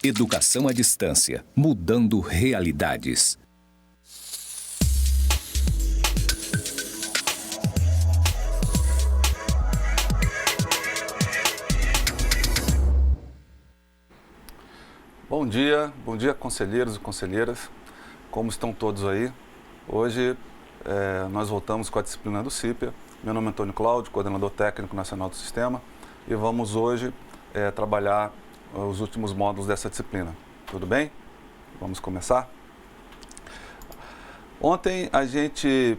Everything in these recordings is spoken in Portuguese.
Educação à distância, mudando realidades. Bom dia conselheiros e conselheiras, como estão todos aí? Hoje nós voltamos com a disciplina do CIPEA. Meu nome é Antônio Cláudio, coordenador técnico nacional do sistema, e vamos hoje trabalhar os últimos módulos dessa disciplina. Tudo bem? Vamos começar? Ontem a gente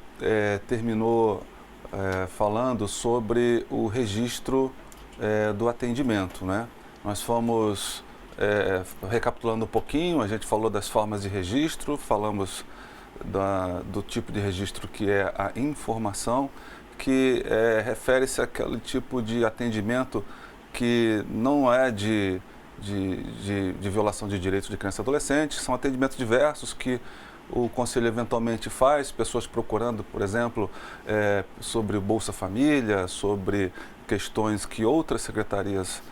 terminou falando sobre o registro do atendimento, né? Nós fomos recapitulando um pouquinho, a gente falou das formas de registro, falamos do tipo de registro que é a informação, que refere-se àquele tipo de atendimento que não é de violação de direitos de criança e adolescente, são atendimentos diversos que o Conselho eventualmente faz, pessoas procurando, por exemplo, sobre Bolsa Família, sobre questões que outras secretarias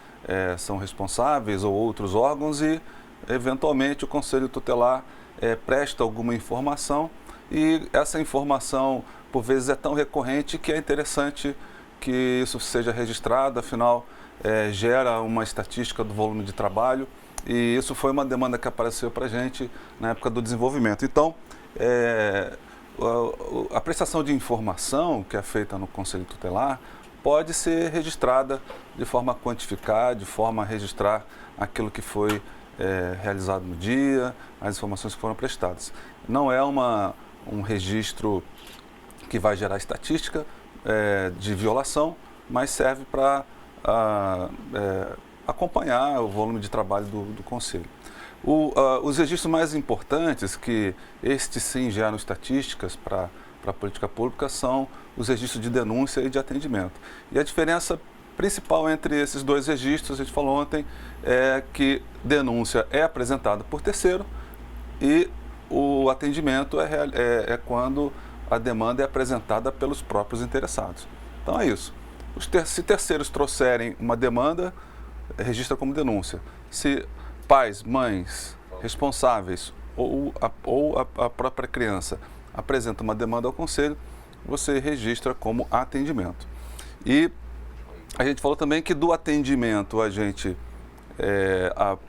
são responsáveis ou outros órgãos, e eventualmente o Conselho Tutelar presta alguma informação, e essa informação por vezes é tão recorrente que é interessante que isso seja registrado, afinal gera uma estatística do volume de trabalho, e isso foi uma demanda que apareceu para a gente na época do desenvolvimento. Então, a prestação de informação que é feita no Conselho Tutelar pode ser registrada de forma a quantificar, de forma a registrar aquilo que foi realizado no dia, as informações que foram prestadas. Não é um registro que vai gerar estatística de violação, mas serve para acompanhar o volume de trabalho do Conselho. Os registros mais importantes, que estes sim geram estatísticas para a política pública, são os registros de denúncia e de atendimento. E a diferença principal entre esses dois registros, a gente falou ontem, é que denúncia é apresentada por terceiro e o atendimento é quando a demanda é apresentada pelos próprios interessados. Então é isso. Se terceiros trouxerem uma demanda, registra como denúncia. Se pais, mães, responsáveis ou a própria criança apresenta uma demanda ao Conselho, você registra como atendimento. E a gente falou também que do atendimento a gente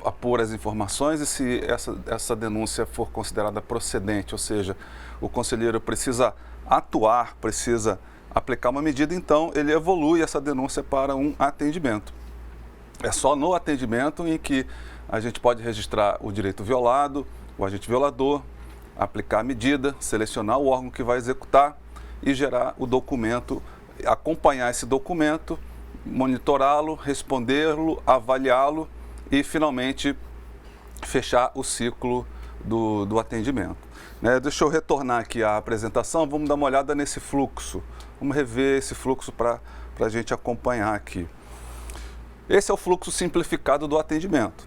apura as informações, e se essa denúncia for considerada procedente, ou seja, o conselheiro precisa atuar, precisa aplicar uma medida, então ele evolui essa denúncia para um atendimento. É só no atendimento em que a gente pode registrar o direito violado, o agente violador, aplicar a medida, selecionar o órgão que vai executar e gerar o documento, acompanhar esse documento, monitorá-lo, respondê-lo, avaliá-lo e, finalmente, fechar o ciclo do atendimento. Deixa eu retornar aqui à apresentação, vamos dar uma olhada nesse fluxo. Vamos rever esse fluxo para a gente acompanhar aqui. Esse é o fluxo simplificado do atendimento.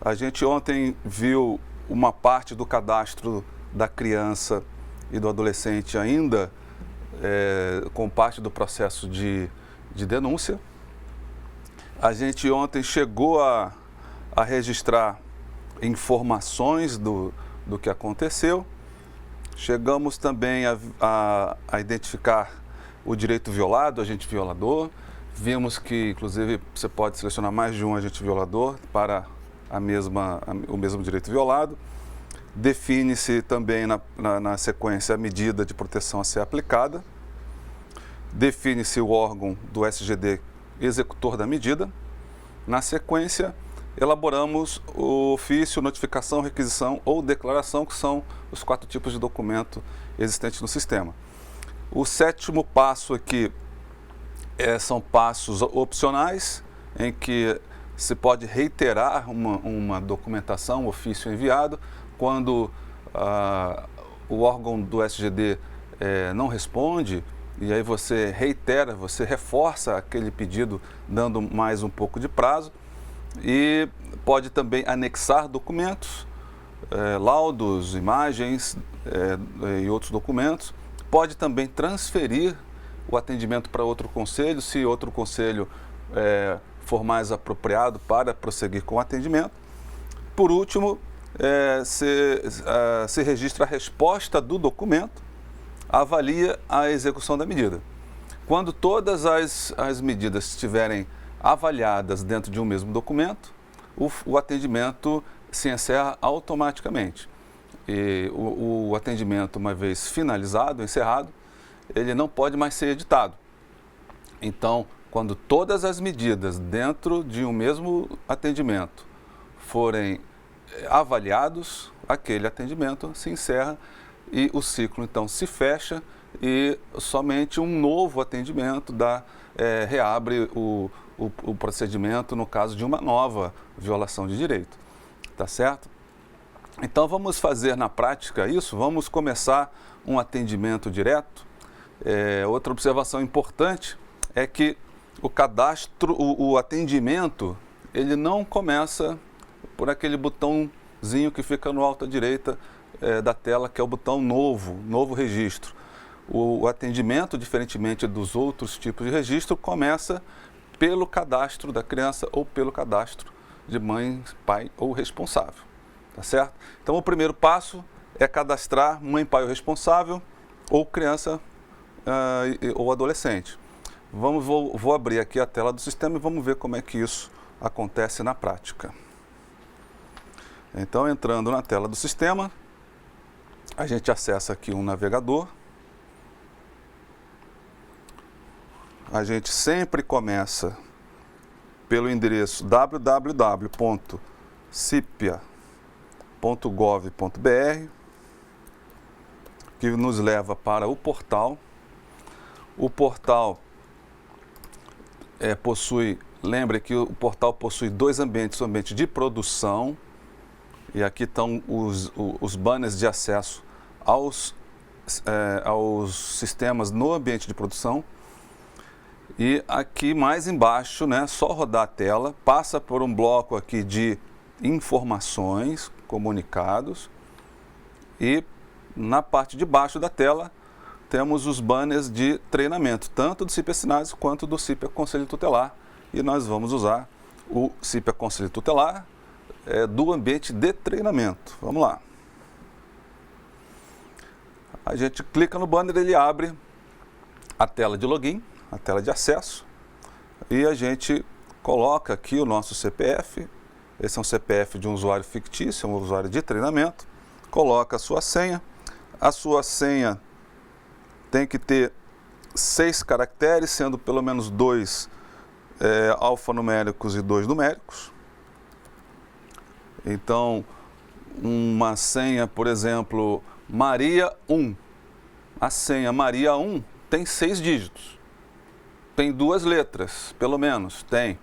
A gente ontem viu uma parte do cadastro da criança e do adolescente ainda com parte do processo de denúncia. A gente ontem chegou a registrar informações do que aconteceu. Chegamos também a identificar o direito violado, o agente violador. Vimos que, inclusive, você pode selecionar mais de um agente violador para o mesmo direito violado. Define-se também na sequência a medida de proteção a ser aplicada. Define-se o órgão do SGD executor da medida. Na sequência, elaboramos o ofício, notificação, requisição ou declaração, que são os 4 tipos de documento existentes no sistema. O 7º passo aqui são passos opcionais, em que se pode reiterar uma documentação, um ofício enviado, quando o órgão do SGD não responde, e aí você reitera, você reforça aquele pedido, dando mais um pouco de prazo, e pode também anexar documentos, laudos, imagens e outros documentos. Pode também transferir o atendimento para outro conselho, se outro conselho for mais apropriado para prosseguir com o atendimento. por último, se registra a resposta do documento, avalia a execução da medida. Quando todas as medidas estiverem avaliadas dentro de um mesmo documento, o atendimento se encerra automaticamente. E o atendimento, uma vez finalizado, encerrado, ele não pode mais ser editado. Então, quando todas as medidas dentro de um mesmo atendimento forem avaliados, aquele atendimento se encerra e o ciclo então se fecha e somente um novo atendimento reabre o procedimento no caso de uma nova violação de direito. Tá certo? Então vamos fazer na prática isso, vamos começar um atendimento direto. Outra observação importante é que o cadastro, o atendimento, ele não começa por aquele botãozinho que fica no alto à direita da tela, que é o botão novo registro. O atendimento, diferentemente dos outros tipos de registro, começa pelo cadastro da criança ou pelo cadastro de mãe, pai ou responsável. Tá certo? Então o primeiro passo é cadastrar mãe, pai ou responsável ou criança ou adolescente. Vou abrir aqui a tela do sistema e vamos ver como é que isso acontece na prática. Então, entrando na tela do sistema, a gente acessa aqui um navegador. A gente sempre começa pelo endereço www.cipia.gov.br, que nos leva para o portal. O portal lembre que o portal possui dois ambientes, o ambiente de produção, e aqui estão os banners de acesso aos sistemas no ambiente de produção. E aqui mais embaixo, né, só rodar a tela, passa por um bloco aqui de informações, comunicados, e na parte de baixo da tela temos os banners de treinamento, tanto do CIPA Sinase quanto do CIPA Conselho Tutelar, e nós vamos usar o CIPA Conselho Tutelar do ambiente de treinamento. Vamos lá. A gente clica no banner, ele abre a tela de login, a tela de acesso, e a gente coloca aqui o nosso CPF. Esse é um CPF de um usuário fictício, um usuário de treinamento. Coloca a sua senha. A sua senha tem que ter 6 caracteres, sendo pelo menos 2 alfanuméricos e 2 numéricos. Então, uma senha, por exemplo, Maria 1. A senha Maria 1 tem 6 dígitos. Tem 2 letras, pelo menos, tem.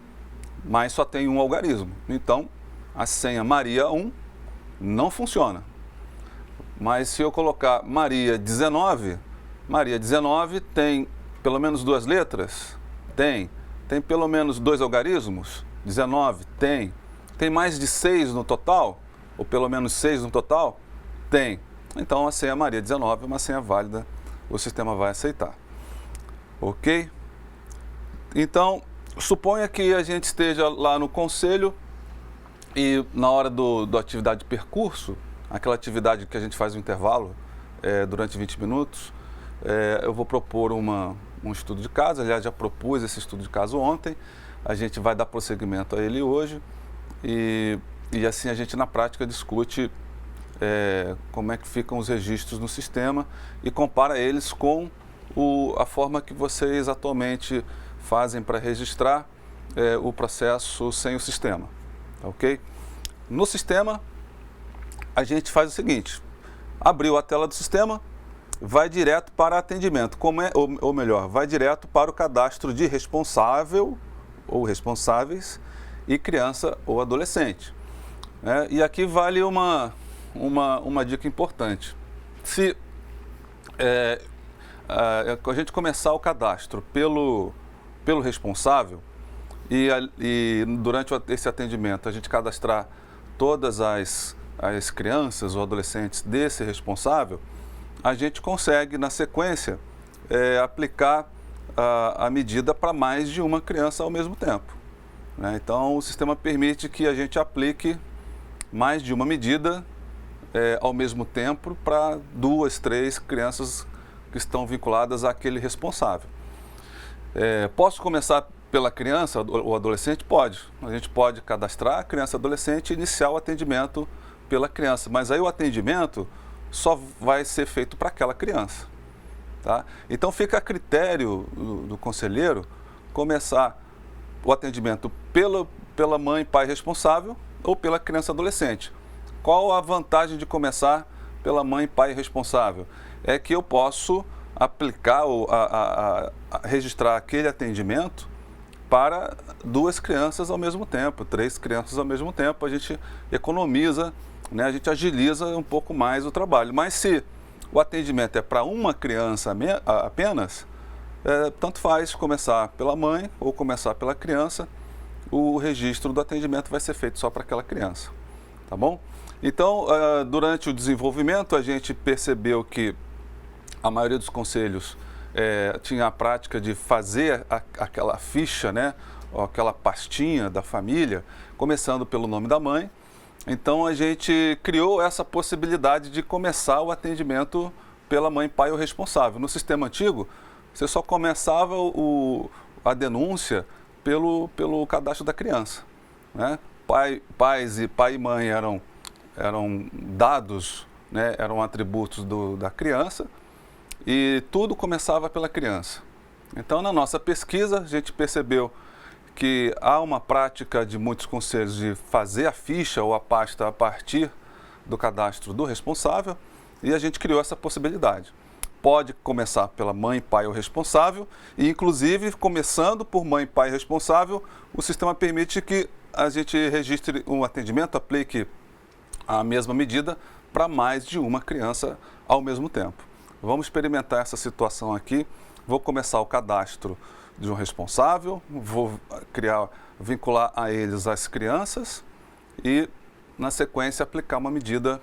Mas só tem um algarismo. Então, a senha Maria 1 não funciona. Mas se eu colocar Maria 19 tem pelo menos 2 letras? Tem. Tem pelo menos 2 algarismos? 19? Tem. Tem mais de 6 no total? Ou pelo menos 6 no total? Tem. Então a senha Maria 19 é uma senha válida, o sistema vai aceitar. Ok? Então, suponha que a gente esteja lá no conselho e na hora da atividade de percurso, aquela atividade que a gente faz no intervalo durante 20 minutos, eu vou propor um estudo de caso. Aliás, já propus esse estudo de caso ontem, a gente vai dar prosseguimento a ele hoje e assim a gente na prática discute como é que ficam os registros no sistema e compara eles com a forma que vocês atualmente fazem para registrar o processo sem o sistema, ok? No sistema, a gente faz o seguinte: abriu a tela do sistema, vai direto para atendimento, ou melhor, vai direto para o cadastro de responsável ou responsáveis e criança ou adolescente. E aqui vale uma dica importante. Se a gente começar o cadastro pelo responsável e durante esse atendimento a gente cadastrar todas as crianças ou adolescentes desse responsável, a gente consegue, na sequência, aplicar a medida para mais de uma criança ao mesmo tempo. Então, o sistema permite que a gente aplique mais de uma medida ao mesmo tempo para 2, 3 crianças que estão vinculadas àquele responsável. Posso começar pela criança ou adolescente? Pode. A gente pode cadastrar a criança e adolescente e iniciar o atendimento pela criança, mas aí o atendimento só vai ser feito para aquela criança. Tá? Então fica a critério do conselheiro começar o atendimento pela mãe e pai responsável ou pela criança e adolescente. Qual a vantagem de começar pela mãe e pai responsável? É que eu posso aplicar ou registrar aquele atendimento para 2 crianças ao mesmo tempo, 3 crianças ao mesmo tempo. A gente economiza, né, a gente agiliza um pouco mais o trabalho. Mas se o atendimento é para uma criança apenas, tanto faz começar pela mãe ou começar pela criança, o registro do atendimento vai ser feito só para aquela criança, tá bom? Então, durante o desenvolvimento, a gente percebeu que a maioria dos conselhos tinha a prática de fazer aquela ficha, né, ou aquela pastinha da família, começando pelo nome da mãe. Então, a gente criou essa possibilidade de começar o atendimento pela mãe, pai ou responsável. No sistema antigo, você só começava a denúncia pelo cadastro da criança, né? Pai e mãe eram dados, né, eram atributos da criança e tudo começava pela criança. Então, na nossa pesquisa, a gente percebeu que há uma prática de muitos conselhos de fazer a ficha ou a pasta a partir do cadastro do responsável e a gente criou essa possibilidade. Pode começar pela mãe, pai ou responsável e, inclusive, começando por mãe, pai e responsável, o sistema permite que a gente registre um atendimento, aplique a mesma medida para mais de uma criança ao mesmo tempo. Vamos experimentar essa situação aqui. Vou começar o cadastro de um responsável, vou vincular a eles as crianças e, na sequência, aplicar uma medida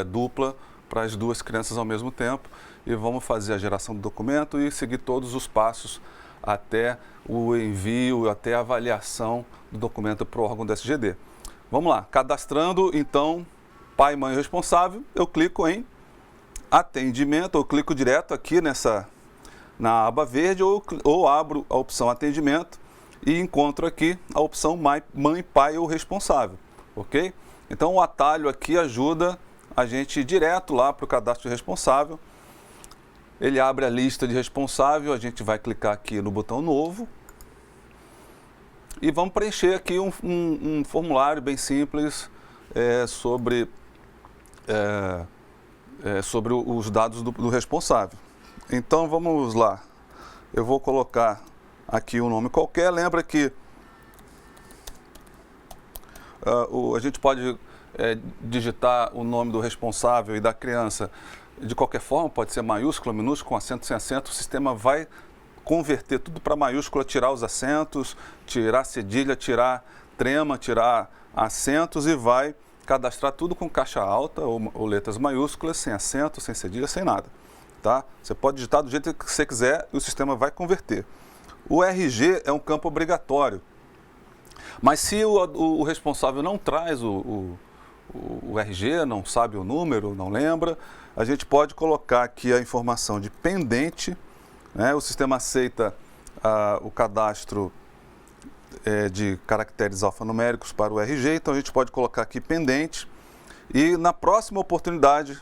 dupla para as 2 crianças ao mesmo tempo e vamos fazer a geração do documento e seguir todos os passos até o envio, até a avaliação do documento para o órgão do SGD. Vamos lá, cadastrando então pai, mãe responsável, eu clico em atendimento, eu clico direto aqui na aba verde ou abro a opção atendimento e encontro aqui a opção mãe, pai ou responsável, ok? Então o atalho aqui ajuda a gente ir direto lá para o cadastro de responsável. Ele abre a lista de responsável, a gente vai clicar aqui no botão novo e vamos preencher aqui um formulário bem simples sobre os dados do responsável. Então vamos lá, eu vou colocar aqui um nome qualquer. Lembra que a gente pode digitar o nome do responsável e da criança de qualquer forma, pode ser maiúscula, minúscula, com acento, sem acento. O sistema vai converter tudo para maiúscula, tirar os acentos, tirar cedilha, tirar trema, tirar acentos e vai cadastrar tudo com caixa alta ou letras maiúsculas, sem acento, sem cedilha, sem nada. Tá? Você pode digitar do jeito que você quiser e o sistema vai converter. O RG é um campo obrigatório, mas se o responsável não traz o RG, não sabe o número, não lembra, a gente pode colocar aqui a informação de pendente, né? O sistema aceita o cadastro de caracteres alfanuméricos para o RG, então a gente pode colocar aqui pendente e na próxima oportunidade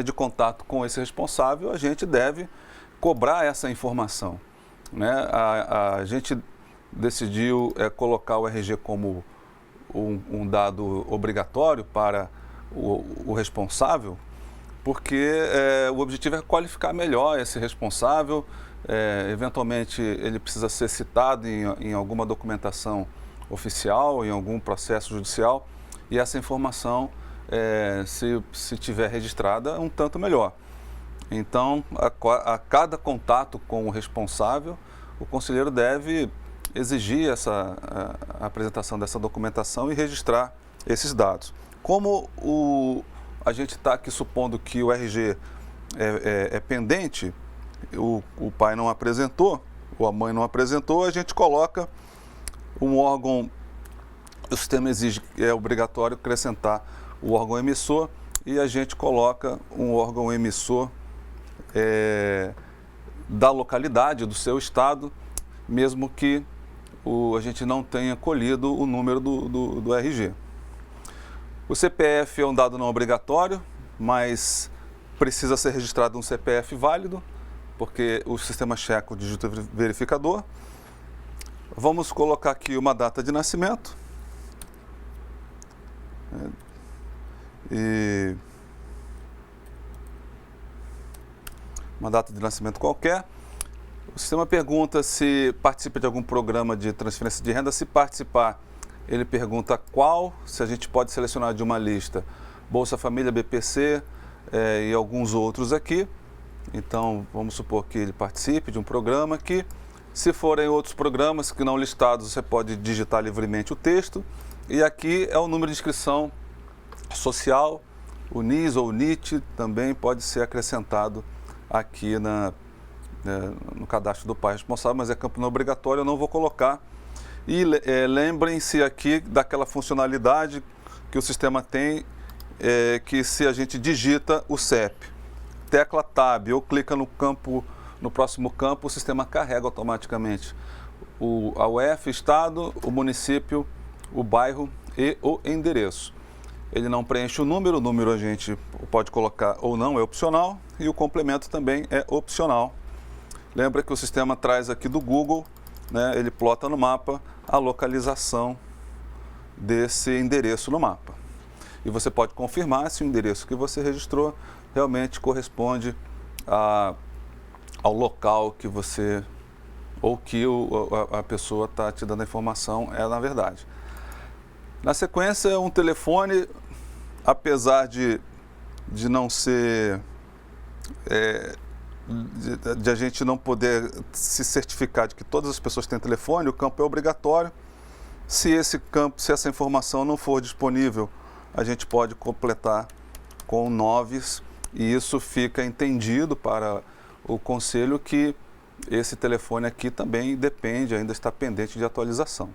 de contato com esse responsável, a gente deve cobrar essa informação, né? A gente decidiu colocar o RG como um dado obrigatório para o responsável, porque o objetivo é qualificar melhor esse responsável. Eventualmente ele precisa ser citado em alguma documentação oficial, em algum processo judicial, e essa informação, se tiver registrada, um tanto melhor. Então, a cada contato com o responsável, o conselheiro deve exigir a apresentação dessa documentação e registrar esses dados. Como a gente está aqui supondo que o RG é pendente, o pai não apresentou, ou a mãe não apresentou, a gente coloca um órgão o sistema exige, é obrigatório acrescentar o órgão emissor e a gente coloca um órgão emissor da localidade, do seu estado, mesmo que a gente não tenha colhido o número do RG. O CPF é um dado não obrigatório, mas precisa ser registrado um CPF válido, porque o sistema checa o dígito verificador. Vamos colocar aqui uma data de nascimento. E uma data de nascimento qualquer. O sistema pergunta se participa de algum programa de transferência de renda. Se participar, ele pergunta qual, se a gente pode selecionar de uma lista Bolsa Família, BPC e alguns outros aqui. Então, vamos supor que ele participe de um programa aqui. Se forem outros programas que não listados, você pode digitar livremente o texto. E aqui é o número de inscrição social, o NIS ou o NIT também pode ser acrescentado aqui no cadastro do pai responsável, mas é campo não obrigatório, eu não vou colocar. E lembrem-se aqui daquela funcionalidade que o sistema tem, que se a gente digita o CEP, tecla Tab ou clica no próximo campo, o sistema carrega automaticamente a UF, estado, o município, o bairro e o endereço. Ele não preenche o número a gente pode colocar ou não, é opcional, e o complemento também é opcional. Lembra que o sistema traz aqui do Google, né, ele plota no mapa a localização desse endereço no mapa. E você pode confirmar se o endereço que você registrou realmente corresponde ao local que você, ou que a pessoa está te dando a informação na verdade. Na sequência, um telefone, apesar de não ser, de a gente não poder se certificar de que todas as pessoas têm telefone, o campo é obrigatório. Se essa informação não for disponível, a gente pode completar com 9 e isso fica entendido para o conselho que esse telefone aqui também depende, ainda está pendente de atualização.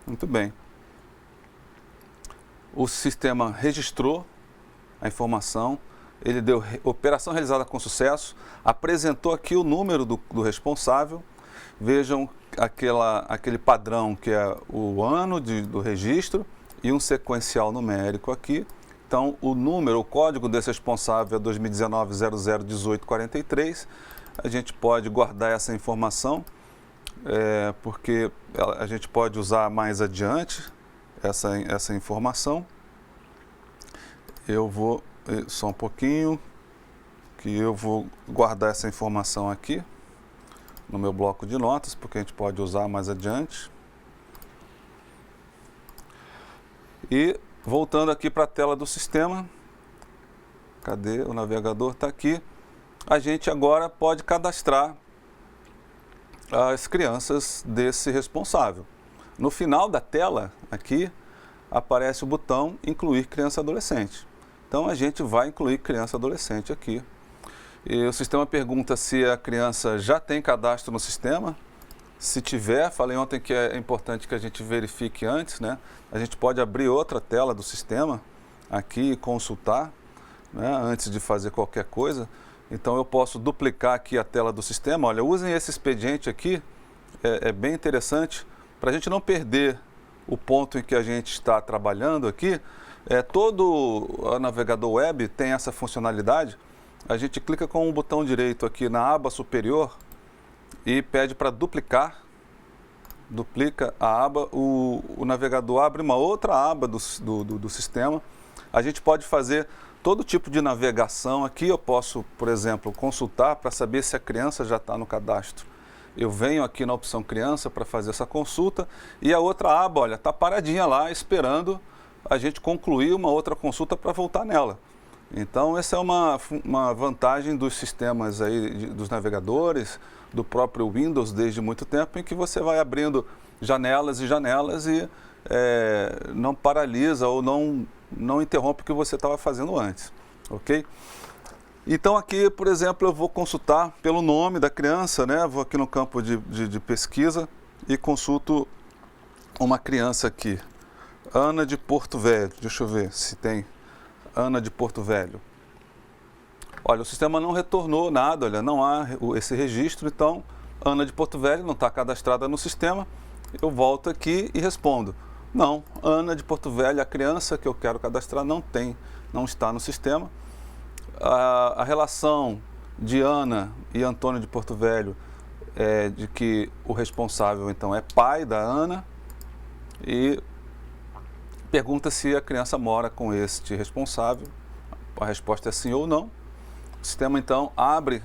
Muito bem. O sistema registrou a informação, ele deu operação realizada com sucesso, apresentou aqui o número do responsável. Vejam aquele padrão que é o ano do registro e um sequencial numérico aqui. Então, o número, o código desse responsável é 2019-001843. A gente pode guardar essa informação, porque a gente pode usar mais adiante essa informação. Eu vou, só um pouquinho, que eu vou guardar essa informação aqui no meu bloco de notas, porque a gente pode usar mais adiante. E voltando aqui para a tela do sistema, cadê o navegador? Está aqui. A gente agora pode cadastrar as crianças desse responsável. No final da tela, aqui, aparece o botão Incluir Criança e Adolescente. Então, a gente vai incluir criança e adolescente aqui. E o sistema pergunta se a criança já tem cadastro no sistema. Se tiver, falei ontem que é importante que a gente verifique antes, né? A gente pode abrir outra tela do sistema aqui e consultar, né, antes de fazer qualquer coisa. Então, eu posso duplicar aqui a tela do sistema. Olha, usem esse expediente aqui, é bem interessante, para a gente não perder o ponto em que a gente está trabalhando aqui. Todo o navegador web tem essa funcionalidade. A gente clica com o botão direito aqui na aba superior e pede para duplicar. Duplica a aba, o navegador abre uma outra aba do sistema. A gente pode fazer todo tipo de navegação aqui. Eu posso, por exemplo, consultar para saber se a criança já está no cadastro. Eu venho aqui na opção criança para fazer essa consulta e a outra aba, olha, está paradinha lá esperando a gente concluir uma outra consulta para voltar nela. Então, essa é uma vantagem dos sistemas aí, dos navegadores, do próprio Windows desde muito tempo, em que você vai abrindo janelas e janelas e não paralisa ou não interrompe o que você estava fazendo antes, ok? Então, aqui, por exemplo, eu vou consultar pelo nome da criança, né? Vou aqui no campo de pesquisa e consulto uma criança aqui. Ana de Porto Velho, deixa eu ver se tem Ana de Porto Velho. Olha, o sistema não retornou nada, olha, não há esse registro, então Ana de Porto Velho não está cadastrada no sistema. Eu volto aqui e respondo: não, Ana de Porto Velho, a criança que eu quero cadastrar não está no sistema. A relação de Ana e Antônio de Porto Velho é de que o responsável então é pai da Ana e pergunta se a criança mora com este responsável. A resposta é sim ou não. O sistema então abre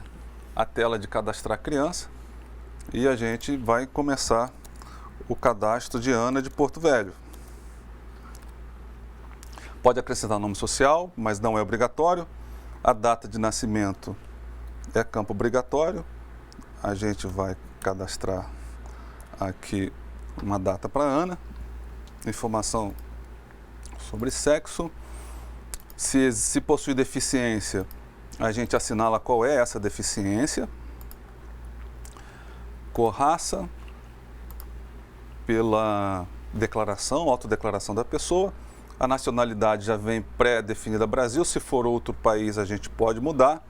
a tela de cadastrar a criança e a gente vai começar o cadastro de Ana de Porto Velho. Pode acrescentar nome social, mas não é obrigatório. A data de nascimento é campo obrigatório. A gente vai cadastrar aqui uma data para Ana. Informação sobre sexo. Se possui deficiência, a gente assinala qual é essa deficiência. Cor, raça, pela declaração, autodeclaração da pessoa. A nacionalidade já vem pré-definida Brasil. Se for outro país, a gente pode mudar.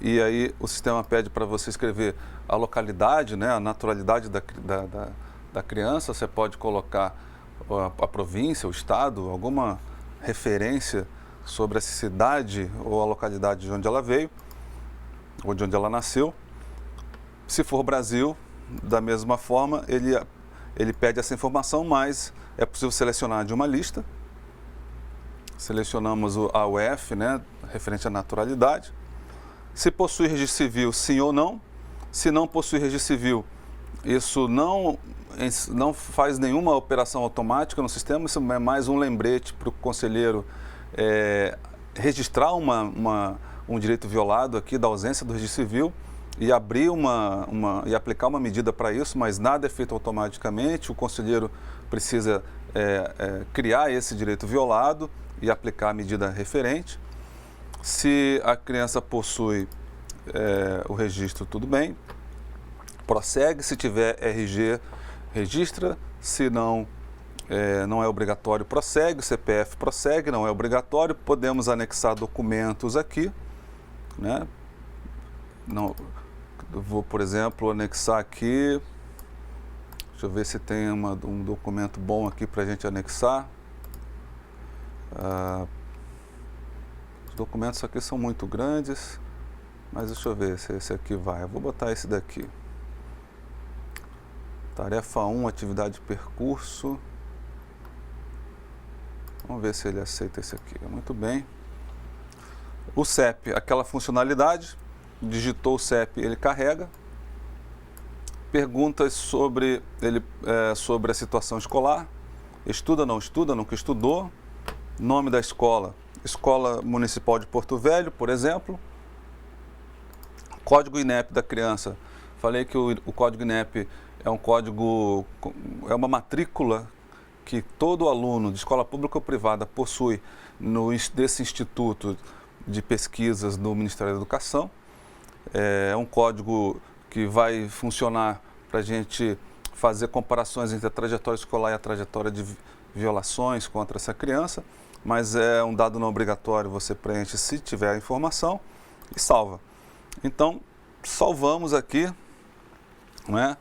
E aí o sistema pede para você escrever a localidade, né, a naturalidade da criança. Você pode colocar a província, o estado, alguma referência sobre a cidade ou a localidade de onde ela veio, ou de onde ela nasceu. Se for Brasil, da mesma forma, ele pede essa informação, mas é possível selecionar de uma lista. Selecionamos a UF, né, referente à naturalidade. Se possui registro civil, sim ou não. Se não possui registro civil, isso não faz nenhuma operação automática no sistema, isso é mais um lembrete para o conselheiro registrar um direito violado aqui da ausência do registro civil e abrir e aplicar uma medida para isso, mas nada é feito automaticamente. O conselheiro precisa criar esse direito violado e aplicar a medida referente. Se a criança possui o registro, tudo bem, prossegue. Se tiver RG, registra. Se não, não é obrigatório, prossegue. CPF, prossegue, não é obrigatório. Podemos anexar documentos aqui, né? Não, vou, por exemplo, anexar aqui. Deixa eu ver se tem um documento bom aqui para a gente anexar. Os documentos aqui são muito grandes, mas deixa eu ver se esse aqui vai. Eu vou botar esse daqui. Tarefa 1, atividade de percurso. Vamos ver se ele aceita esse aqui. Muito bem. O CEP, aquela funcionalidade. Digitou o CEP, ele carrega. Perguntas sobre a situação escolar. Estuda, nunca estudou. Nome da escola. Escola Municipal de Porto Velho, por exemplo. Código INEP da criança. Falei que o código INEP é um código, é uma matrícula que todo aluno de escola pública ou privada possui desse Instituto de Pesquisas do Ministério da Educação. É um código que vai funcionar para a gente fazer comparações entre a trajetória escolar e a trajetória de violações contra essa criança, mas é um dado não obrigatório, você preenche se tiver a informação e salva. Então, salvamos aqui, né,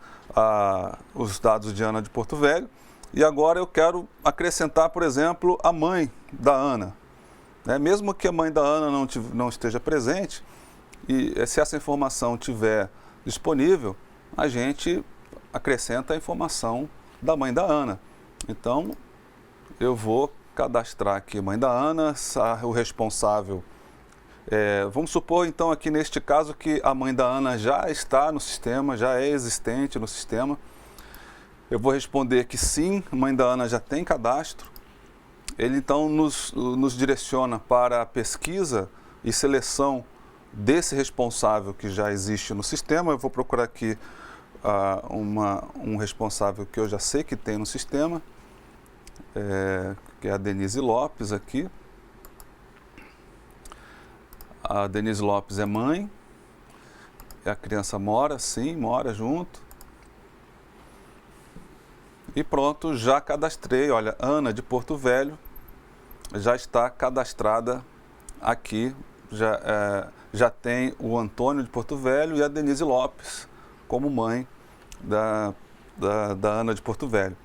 os dados de Ana de Porto Velho, e agora eu quero acrescentar, por exemplo, a mãe da Ana. Mesmo que a mãe da Ana não esteja presente, e se essa informação estiver disponível, a gente acrescenta a informação da mãe da Ana. Então, eu vou cadastrar aqui a mãe da Ana, o responsável. Vamos supor, então, aqui neste caso, que a mãe da Ana já está no sistema, já é existente no sistema. Eu vou responder que sim, a mãe da Ana já tem cadastro. Ele, então, nos direciona para a pesquisa e seleção desse responsável que já existe no sistema. Eu vou procurar aqui um responsável que eu já sei que tem no sistema, que é a Denise Lopes aqui. A Denise Lopes é mãe, a criança mora, sim, mora junto. E pronto, já cadastrei. Olha, Ana de Porto Velho já está cadastrada aqui. Já tem o Antônio de Porto Velho e a Denise Lopes como mãe da Ana de Porto Velho.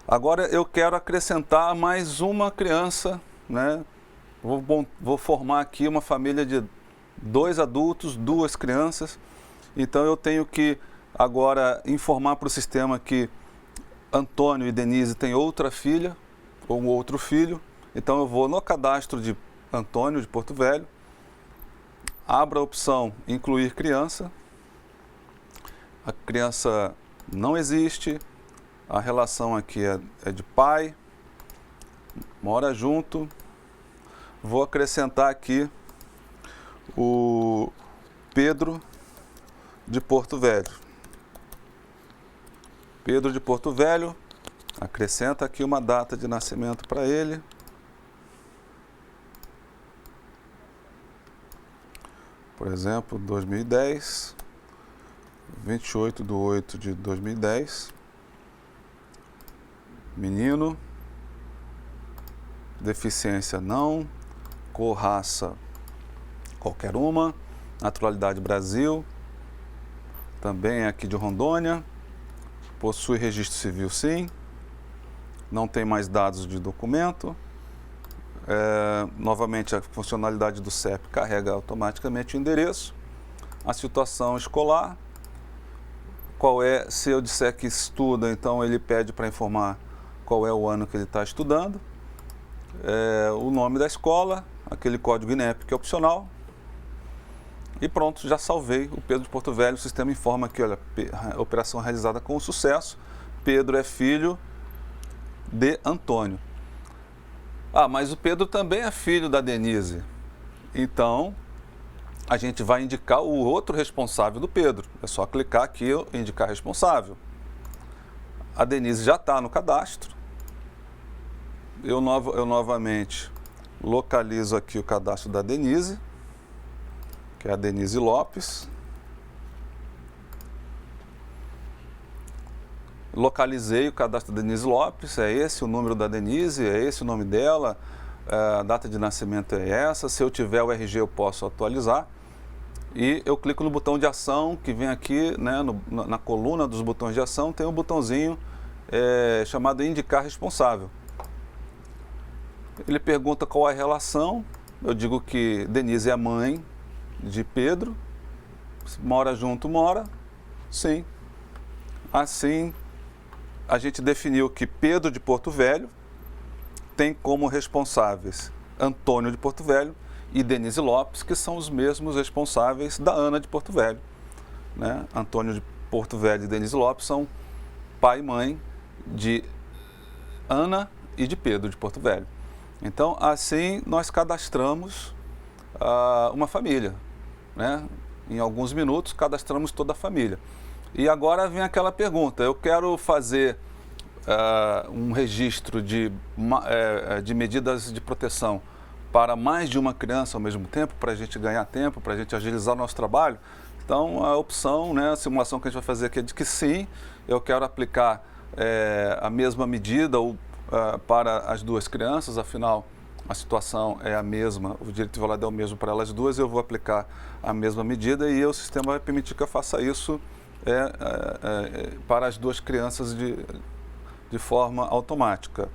Agora eu quero acrescentar mais uma criança, né? Vou formar aqui uma família de 2 adultos, 2 crianças. Então eu tenho que agora informar para o sistema que Antônio e Denise têm outra filha ou um outro filho. Então eu vou no cadastro de Antônio de Porto Velho, abro a opção incluir criança. A criança não existe, a relação aqui é de pai, mora junto. Vou acrescentar aqui o Pedro de Porto Velho. Pedro de Porto Velho, acrescenta aqui uma data de nascimento para ele. Por exemplo, 2010, 28/8/2010. Menino, deficiência não, cor, raça, qualquer uma, naturalidade Brasil, também é aqui de Rondônia, possui registro civil sim, não tem mais dados de documento. Novamente, a funcionalidade do CEP carrega automaticamente o endereço, a situação escolar, se eu disser que estuda, então ele pede para informar qual é o ano que ele está estudando, o nome da escola, aquele código INEP que é opcional, e pronto, já salvei o Pedro de Porto Velho. O sistema informa que, olha, operação realizada com sucesso, Pedro é filho de Antônio. Ah, mas o Pedro também é filho da Denise. Então, a gente vai indicar o outro responsável do Pedro. É só clicar aqui e indicar responsável. A Denise já está no cadastro. Eu novamente localizo aqui o cadastro da Denise, que é a Denise Lopes. Localizei o cadastro da Denise Lopes, é esse o número da Denise, é esse o nome dela, a data de nascimento é essa. Se eu tiver o RG, eu posso atualizar. E eu clico no botão de ação, que vem aqui, né, na coluna dos botões de ação, tem um botãozinho chamado Indicar Responsável. Ele pergunta qual é a relação, eu digo que Denise é a mãe de Pedro, mora junto, mora, sim. Assim, a gente definiu que Pedro de Porto Velho tem como responsáveis Antônio de Porto Velho e Denise Lopes, que são os mesmos responsáveis da Ana de Porto Velho, né? Antônio de Porto Velho e Denise Lopes são pai e mãe de Ana e de Pedro de Porto Velho. Então, assim, nós cadastramos uma família, né? Em alguns minutos, cadastramos toda a família. E agora vem aquela pergunta: eu quero fazer um registro de medidas de proteção para mais de uma criança ao mesmo tempo, para a gente ganhar tempo, para a gente agilizar o nosso trabalho. Então, a opção, né, a simulação que a gente vai fazer aqui é de que sim, eu quero aplicar a mesma medida para as 2 crianças, afinal, a situação é a mesma, o direito de igualdade é o mesmo para elas duas, eu vou aplicar a mesma medida e o sistema vai permitir que eu faça isso para as 2 crianças de forma automática.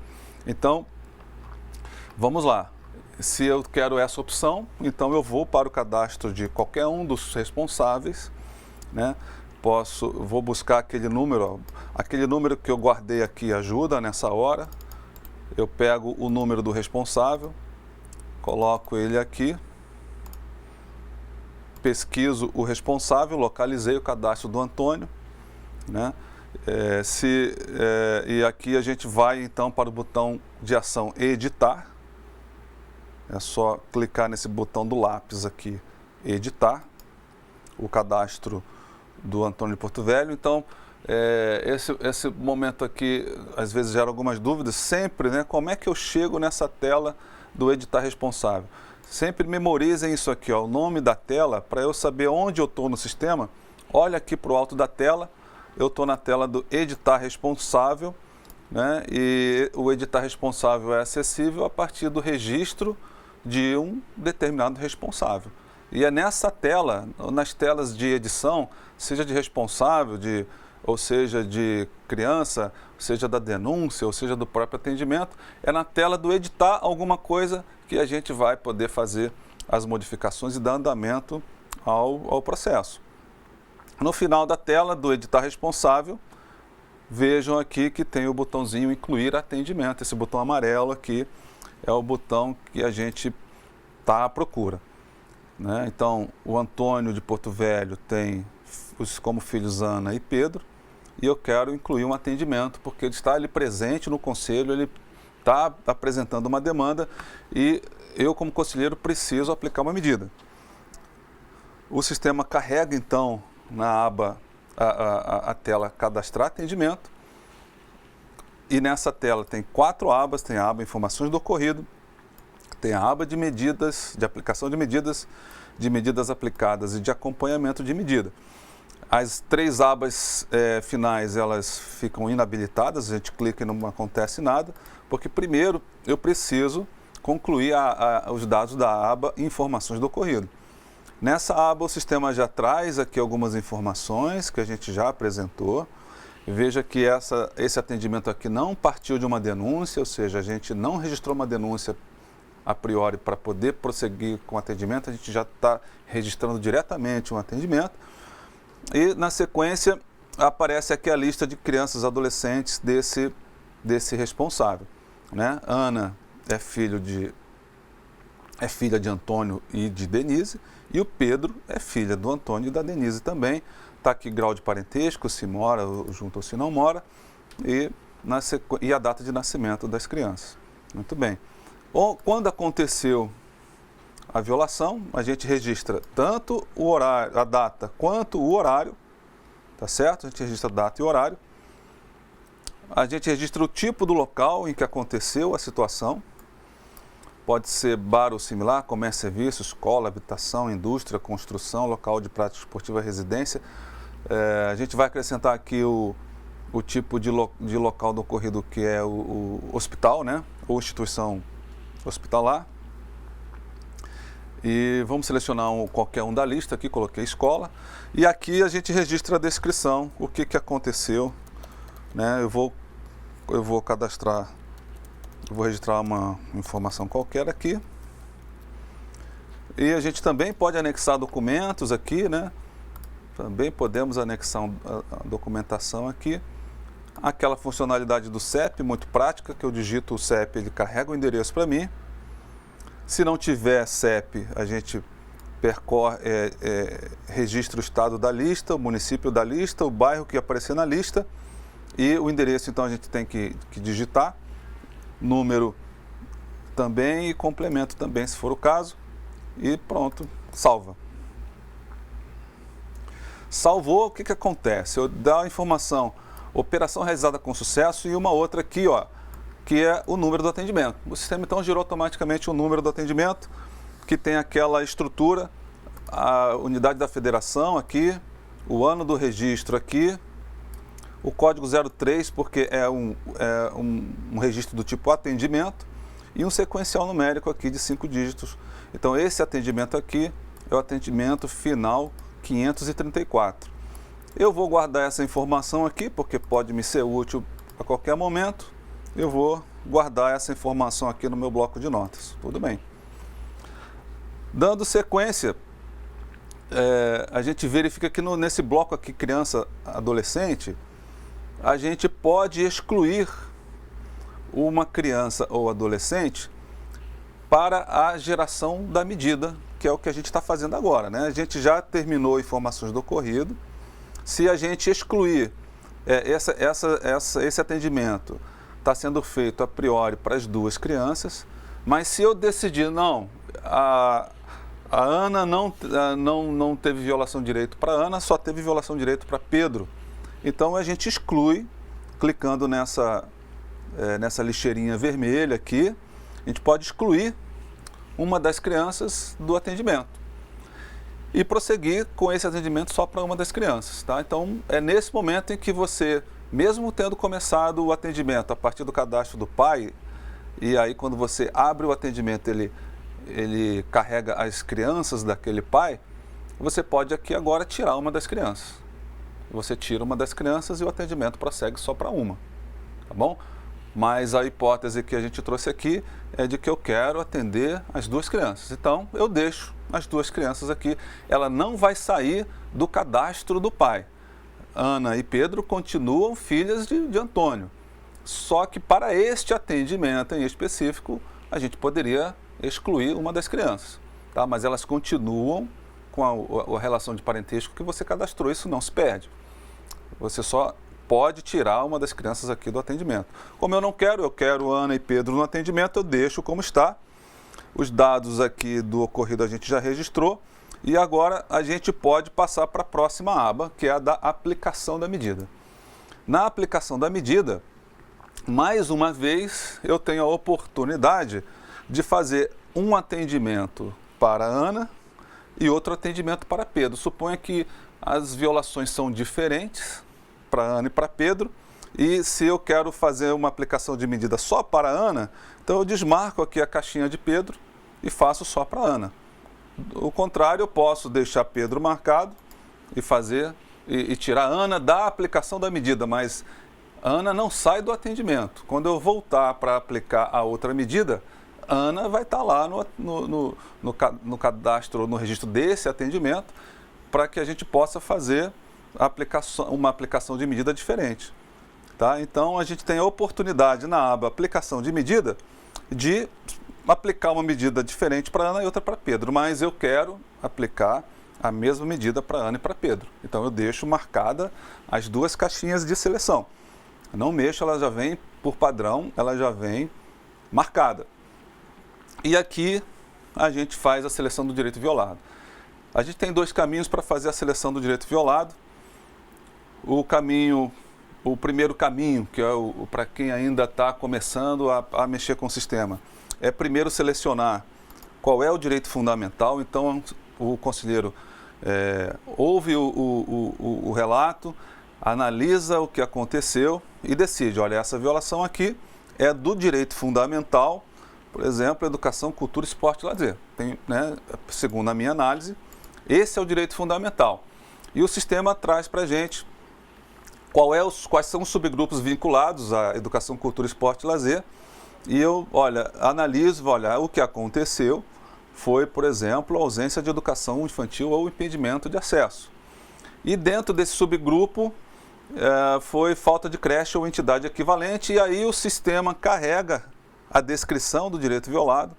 Então, vamos lá. Se eu quero essa opção, então eu vou para o cadastro de qualquer um dos responsáveis, né? Vou buscar aquele número que eu guardei aqui ajuda nessa hora. Eu pego o número do responsável, coloco ele aqui, pesquiso o responsável, localizei o cadastro do Antônio, né? E aqui a gente vai então para o botão de ação editar. É só clicar nesse botão do lápis aqui, editar o cadastro do Antônio de Porto Velho. Então, esse momento aqui, às vezes gera algumas dúvidas, sempre, né? Como é que eu chego nessa tela do editar responsável? Sempre memorizem isso aqui, ó, o nome da tela, para eu saber onde eu estou no sistema. Olha aqui para o alto da tela, eu estou na tela do editar responsável né? E o editar responsável é acessível a partir do registro de um determinado responsável. E é nessa tela, nas telas de edição, seja de responsável, ou seja de criança, seja da denúncia, ou seja do próprio atendimento, é na tela do editar alguma coisa que a gente vai poder fazer as modificações e dar andamento ao processo. No final da tela do editar responsável, vejam aqui que tem o botãozinho incluir atendimento. Esse botão amarelo aqui é o botão que a gente está à procura, né? Então, o Antônio de Porto Velho tem como filhos Ana e Pedro, e eu quero incluir um atendimento, porque ele está ali presente no conselho, ele está apresentando uma demanda e eu, como conselheiro, preciso aplicar uma medida. O sistema carrega, então, na aba a tela cadastrar atendimento, e nessa tela tem 4 abas, tem a aba informações do ocorrido, tem a aba de medidas, de aplicação de medidas aplicadas e de acompanhamento de medida. As 3 abas finais, elas ficam inabilitadas, a gente clica e não acontece nada, porque primeiro eu preciso concluir os dados da aba informações do ocorrido. Nessa aba o sistema já traz aqui algumas informações que a gente já apresentou. Veja que esse atendimento aqui não partiu de uma denúncia, ou seja, a gente não registrou uma denúncia a priori para poder prosseguir com o atendimento, a gente já está registrando diretamente um atendimento. E na sequência aparece aqui a lista de crianças e adolescentes desse responsável, né? Ana é filha de Antônio e de Denise, e o Pedro é filha do Antônio e da Denise também. Está aqui grau de parentesco, se mora junto ou se não mora, e a data de nascimento das crianças. Muito bem. Quando aconteceu a violação, a gente registra tanto o horário, a data, quanto o horário, tá certo? A gente registra a data e horário. A gente registra o tipo do local em que aconteceu a situação. Pode ser bar ou similar, comércio, serviço, escola, habitação, indústria, construção, local de prática esportiva, residência. A gente vai acrescentar aqui o tipo de local do ocorrido, que é o hospital, né? Ou instituição hospitalar. E vamos selecionar qualquer um da lista aqui, coloquei escola. E aqui a gente registra a descrição, o que aconteceu, né? Eu vou cadastrar, vou registrar uma informação qualquer aqui. E a gente também pode anexar documentos aqui, né? Também podemos anexar a documentação aqui. Aquela funcionalidade do CEP, muito prática, que eu digito o CEP, ele carrega o endereço para mim. Se não tiver CEP, a gente registra o estado da lista, o município da lista, o bairro que aparecer na lista, e o endereço, então, a gente tem que digitar, número também e complemento também, se for o caso, e pronto, salva. Salvou, o que acontece? Eu dou a informação, operação realizada com sucesso, e uma outra aqui, ó, que é o número do atendimento. O sistema, então, gerou automaticamente o número do atendimento, que tem aquela estrutura, a unidade da federação aqui, o ano do registro aqui, o código 03, porque é um registro do tipo atendimento, e um sequencial numérico aqui de 5 dígitos. Então, esse atendimento aqui é o atendimento final 534. Eu vou guardar essa informação aqui, porque pode me ser útil a qualquer momento. Eu vou guardar essa informação aqui no meu bloco de notas. Tudo bem. Dando sequência, a gente verifica que nesse bloco aqui, criança, adolescente, a gente pode excluir uma criança ou adolescente para a geração da medida, que é o que a gente está fazendo agora, né? A gente já terminou informações do ocorrido. Se a gente excluir esse atendimento, está sendo feito a priori para as 2 crianças, mas se eu decidir, não, a Ana não teve violação de direito para Ana, só teve violação de direito para Pedro, então a gente exclui, clicando nessa lixeirinha vermelha aqui, a gente pode excluir uma das crianças do atendimento e prosseguir com esse atendimento só para uma das crianças, tá? Então, é nesse momento em que você mesmo tendo começado o atendimento a partir do cadastro do pai, e aí quando você abre o atendimento, ele carrega as crianças daquele pai, você pode aqui agora tirar uma das crianças. Você tira uma das crianças e o atendimento prossegue só para uma, tá bom? Mas a hipótese que a gente trouxe aqui é de que eu quero atender as duas crianças. Então, eu deixo as duas crianças aqui. Ela não vai sair do cadastro do pai. Ana e Pedro continuam filhas de Antônio. Só que para este atendimento em específico, a gente poderia excluir uma das crianças, tá? Mas elas continuam com a relação de parentesco que você cadastrou, isso não se perde. Você só pode tirar uma das crianças aqui do atendimento. Como eu não quero, eu quero Ana e Pedro no atendimento, eu deixo como está. Os dados aqui do ocorrido a gente já registrou e agora a gente pode passar para a próxima aba, que é a da aplicação da medida. Na aplicação da medida, mais uma vez, eu tenho a oportunidade de fazer um atendimento para Ana e outro atendimento para Pedro. Suponha que as violações são diferentes para Ana e para Pedro, e se eu quero fazer uma aplicação de medida só para Ana, então eu desmarco aqui a caixinha de Pedro e faço só para Ana. O contrário, eu posso deixar Pedro marcado e fazer e tirar Ana da aplicação da medida, mas Ana não sai do atendimento. Quando eu voltar para aplicar a outra medida, Ana vai estar lá no cadastro, no registro desse atendimento, para que a gente possa fazer uma aplicação de medida diferente. Tá? Então, a gente tem a oportunidade na aba aplicação de medida de aplicar uma medida diferente para Ana e outra para Pedro, mas eu quero aplicar a mesma medida para Ana e para Pedro. Então, eu deixo marcada as duas caixinhas de seleção. Não mexo, ela já vem, por padrão, ela já vem marcada. E aqui a gente faz a seleção do direito violado. A gente tem dois caminhos para fazer a seleção do direito violado. O primeiro caminho, que é para quem ainda está começando a mexer com o sistema, é primeiro selecionar qual é o direito fundamental. Então, o conselheiro ouve o relato, analisa o que aconteceu e decide, olha, essa violação aqui é do direito fundamental, por exemplo, educação, cultura, esporte e lazer. Segundo a minha análise, esse é o direito fundamental. E o sistema traz para a gente quais são os subgrupos vinculados à educação, cultura, esporte e lazer. E eu, analiso, o que aconteceu foi, por exemplo, a ausência de educação infantil ou impedimento de acesso. E dentro desse subgrupo foi falta de creche ou entidade equivalente, e aí o sistema carrega a descrição do direito violado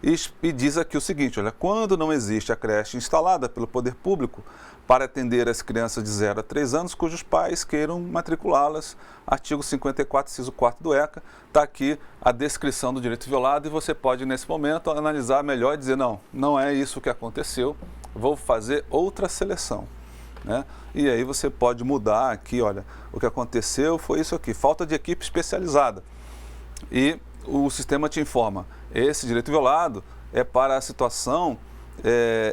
e diz aqui o seguinte, quando não existe a creche instalada pelo poder público para atender as crianças de 0 a 3 anos cujos pais queiram matriculá-las, artigo 54, inciso 4 do ECA, está aqui a descrição do direito violado e você pode, nesse momento, analisar melhor e dizer, não é isso que aconteceu, vou fazer outra seleção. E aí você pode mudar aqui, o que aconteceu foi isso aqui, falta de equipe especializada. E o sistema te informa, esse direito violado é para a situação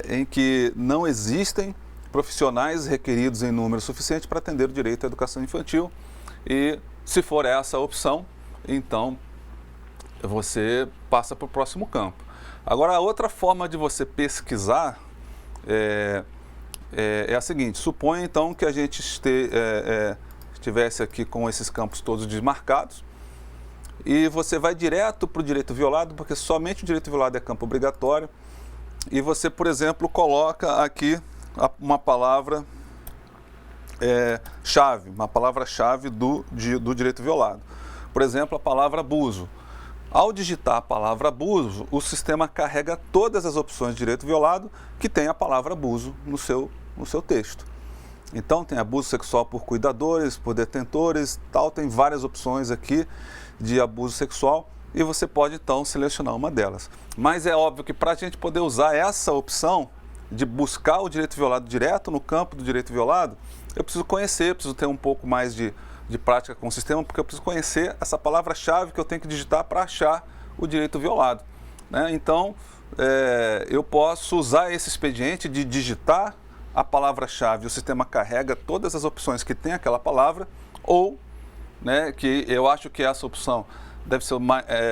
em que não existem profissionais requeridos em número suficiente para atender o direito à educação infantil. E se for essa a opção, então você passa para o próximo campo. Agora, a outra forma de você pesquisar é a seguinte, suponha então que a gente estivesse aqui com esses campos todos desmarcados, e você vai direto para o direito violado, porque somente o direito violado é campo obrigatório, e você, por exemplo, coloca aqui uma palavra chave, uma palavra-chave do direito violado. Por exemplo, a palavra abuso. Ao digitar a palavra abuso, o sistema carrega todas as opções de direito violado que tem a palavra abuso no seu texto. Então, tem abuso sexual por cuidadores, por detentores, tem várias opções aqui de abuso sexual e você pode, então, selecionar uma delas. Mas é óbvio que para a gente poder usar essa opção de buscar o direito violado direto no campo do direito violado, eu preciso conhecer, preciso ter um pouco mais de prática com o sistema, porque eu preciso conhecer essa palavra-chave que eu tenho que digitar para achar o direito violado. Então, eu posso usar esse expediente de digitar a palavra-chave, o sistema carrega todas as opções que tem aquela palavra, ou né, que eu acho que essa opção deve ser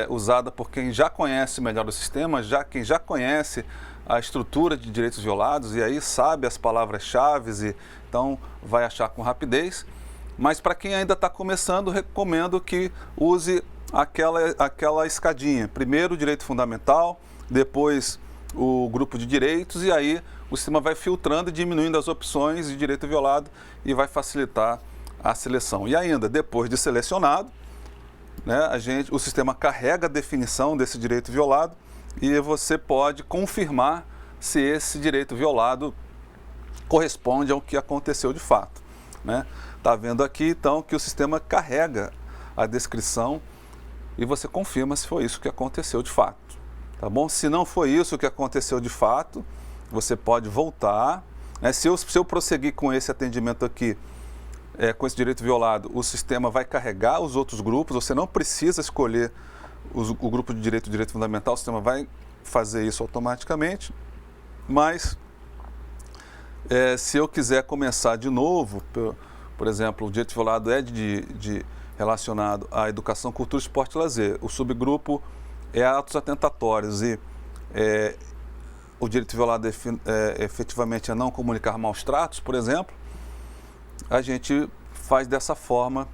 usada por quem já conhece melhor o sistema, quem já conhece a estrutura de direitos violados e aí sabe as palavras-chave e então vai achar com rapidez. Mas para quem ainda está começando, recomendo que use aquela escadinha. Primeiro o direito fundamental, depois o grupo de direitos e aí o sistema vai filtrando e diminuindo as opções de direito violado e vai facilitar a seleção. E ainda, depois de selecionado, né, o sistema carrega a definição desse direito violado e você pode confirmar se esse direito violado corresponde ao que aconteceu de fato, né? Tá vendo aqui então que o sistema carrega a descrição e você confirma se foi isso que aconteceu de fato, tá bom? Se não foi isso que aconteceu de fato, você pode voltar, né? Se eu prosseguir com esse atendimento aqui, com esse direito violado, o sistema vai carregar os outros grupos, você não precisa escolher o grupo de direito fundamental, o sistema vai fazer isso automaticamente, mas se eu quiser começar de novo, por exemplo, o direito violado é relacionado à educação, cultura, esporte e lazer, o subgrupo é atos atentatórios e o direito violado efetivamente é não comunicar maus tratos, por exemplo, a gente faz dessa forma,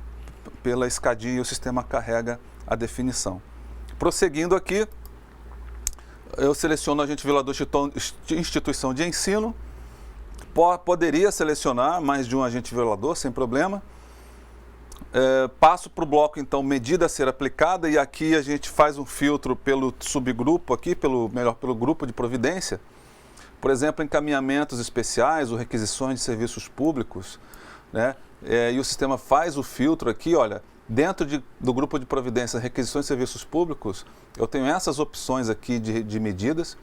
pela escadinha e o sistema carrega a definição. Prosseguindo aqui, eu seleciono agente violador instituição de ensino, poderia selecionar mais de um agente violador, sem problema. Passo para o bloco, então, medida a ser aplicada, e aqui a gente faz um filtro pelo subgrupo, aqui, pelo grupo de providência. Por exemplo, encaminhamentos especiais ou requisições de serviços públicos, né? E o sistema faz o filtro aqui, olha, dentro do grupo de providência, requisições de serviços públicos, eu tenho essas opções aqui de medidas.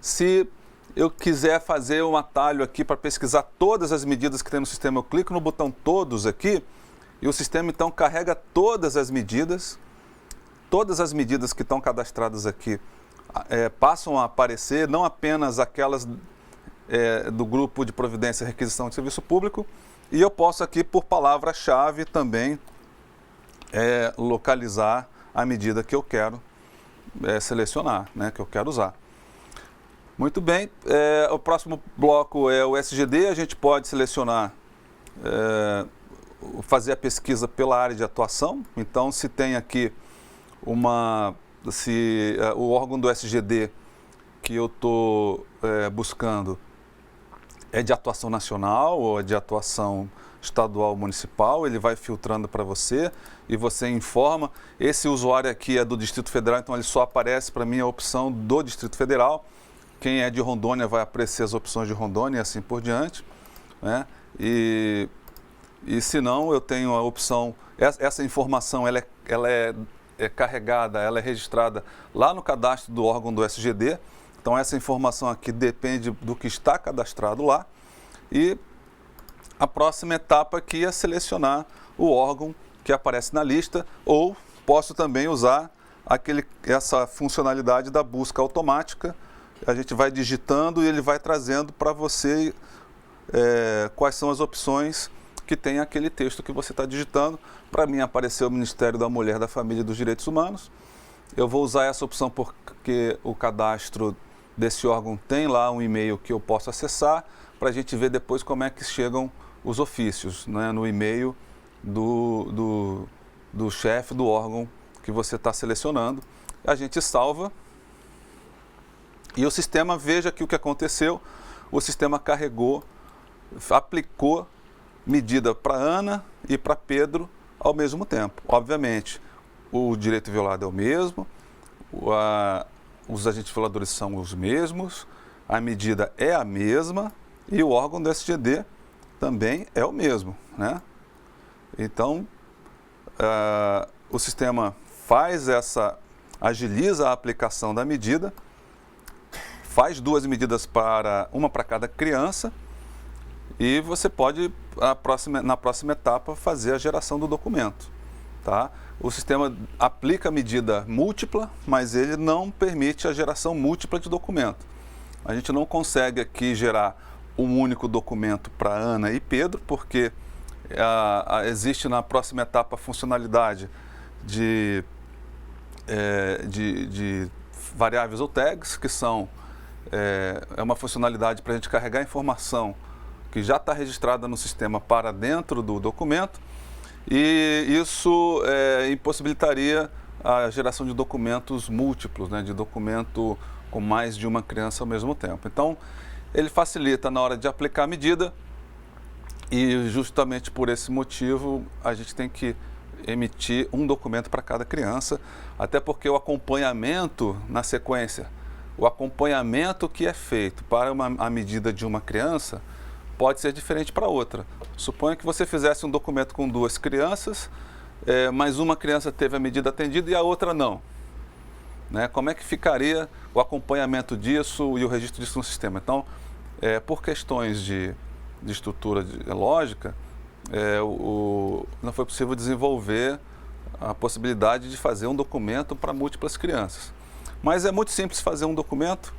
Se eu quiser fazer um atalho aqui para pesquisar todas as medidas que tem no sistema, eu clico no botão todos aqui e o sistema então carrega todas as medidas que estão cadastradas aqui passam a aparecer, não apenas aquelas do grupo de providência requisição de serviço público, e eu posso aqui por palavra-chave também localizar a medida que eu quero selecionar, né, que eu quero usar. Muito bem, o próximo bloco é o SGD, a gente pode selecionar, fazer a pesquisa pela área de atuação. Então, se tem aqui o órgão do SGD que eu estou buscando é de atuação nacional ou é de atuação estadual, municipal, ele vai filtrando para você e você informa. Esse usuário aqui é do Distrito Federal, então ele só aparece para mim a opção do Distrito Federal. Quem é de Rondônia vai aparecer as opções de Rondônia e assim por diante, né? E se não, eu tenho a opção, essa informação ela é carregada, ela é registrada lá no cadastro do órgão do SGD. Então essa informação aqui depende do que está cadastrado lá. E a próxima etapa aqui é selecionar o órgão que aparece na lista, ou posso também usar essa funcionalidade da busca automática. A gente vai digitando e ele vai trazendo para você quais são as opções que tem aquele texto que você está digitando. Para mim apareceu o Ministério da Mulher, da Família e dos Direitos Humanos. Eu vou usar essa opção porque o cadastro desse órgão tem lá um e-mail que eu posso acessar para a gente ver depois como é que chegam os ofícios, né, no e-mail do chefe do órgão que você está selecionando. A gente salva e o sistema, veja aqui o que aconteceu, o sistema carregou, aplicou medida para Ana e para Pedro ao mesmo tempo. Obviamente, o direito violado é o mesmo, os agentes violadores são os mesmos, a medida é a mesma e o órgão do SGD também é o mesmo, né? Então, o sistema agiliza a aplicação da medida, faz duas medidas uma para cada criança e você pode, na próxima etapa, fazer a geração do documento, tá? O sistema aplica a medida múltipla, mas ele não permite a geração múltipla de documento. A gente não consegue aqui gerar um único documento para Ana e Pedro, porque existe na próxima etapa a funcionalidade de variáveis ou tags, que são uma funcionalidade para a gente carregar informação que já está registrada no sistema para dentro do documento, e isso impossibilitaria a geração de documentos múltiplos, né, de documento com mais de uma criança ao mesmo tempo. Então, ele facilita na hora de aplicar a medida, e justamente por esse motivo a gente tem que emitir um documento para cada criança, até porque o acompanhamento na sequência, o acompanhamento que é feito para a medida de uma criança pode ser diferente para outra. Suponha que você fizesse um documento com 2 crianças, mas uma criança teve a medida atendida e a outra não. Né? Como é que ficaria o acompanhamento disso e o registro disso no sistema? Então, por questões de estrutura lógica, não foi possível desenvolver a possibilidade de fazer um documento para múltiplas crianças. Mas é muito simples fazer um documento,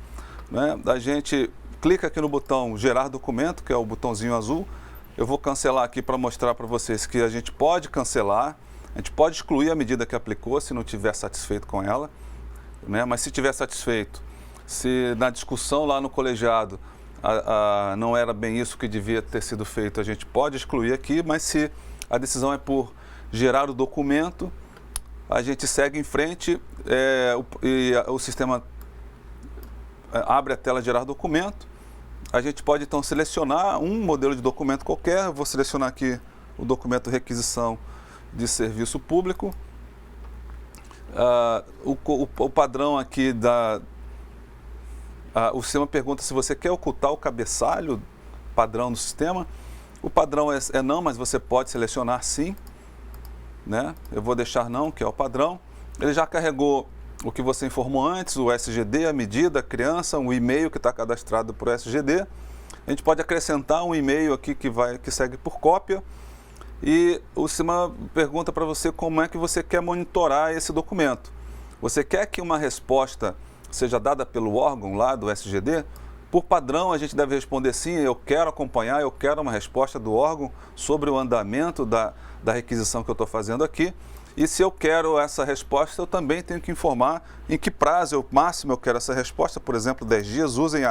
né? A gente clica aqui no botão gerar documento, que é o botãozinho azul. Eu vou cancelar aqui para mostrar para vocês que a gente pode cancelar, a gente pode excluir a medida que aplicou se não estiver satisfeito com ela, né? Mas se estiver satisfeito, se na discussão lá no colegiado não era bem isso que devia ter sido feito, a gente pode excluir aqui, mas se a decisão é por gerar o documento, a gente segue em frente e o sistema abre a tela gerar documento. A gente pode então selecionar um modelo de documento qualquer. Eu vou selecionar aqui o documento requisição de serviço público. O padrão aqui o sistema pergunta se você quer ocultar o cabeçalho padrão do sistema. O padrão é não, mas você pode selecionar sim, né? Eu vou deixar não, que é o padrão. Ele já carregou o que você informou antes, o SGD, a medida, a criança, um e-mail que está cadastrado por SGD. A gente pode acrescentar um e-mail aqui que segue por cópia. E o sistema pergunta para você como é que você quer monitorar esse documento. Você quer que uma resposta seja dada pelo órgão lá do SGD? Por padrão, a gente deve responder sim, eu quero acompanhar, eu quero uma resposta do órgão sobre o andamento da requisição que eu estou fazendo aqui. E se eu quero essa resposta, eu também tenho que informar em que prazo máximo eu quero essa resposta. Por exemplo, 10 dias, usem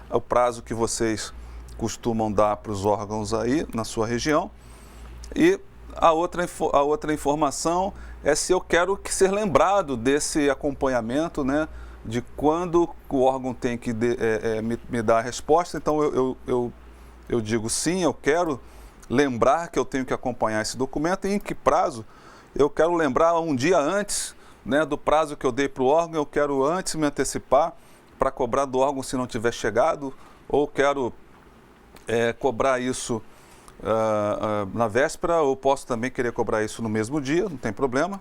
o prazo que vocês costumam dar para os órgãos aí na sua região. E a outra informação é se eu quero ser lembrado desse acompanhamento, né, de quando o órgão tem que me dar a resposta. Então eu digo sim, eu quero lembrar que eu tenho que acompanhar esse documento, e em que prazo. Eu quero lembrar um dia antes, né, do prazo que eu dei para o órgão. Eu quero antes me antecipar para cobrar do órgão se não tiver chegado, ou quero cobrar isso na véspera, ou posso também querer cobrar isso no mesmo dia, não tem problema.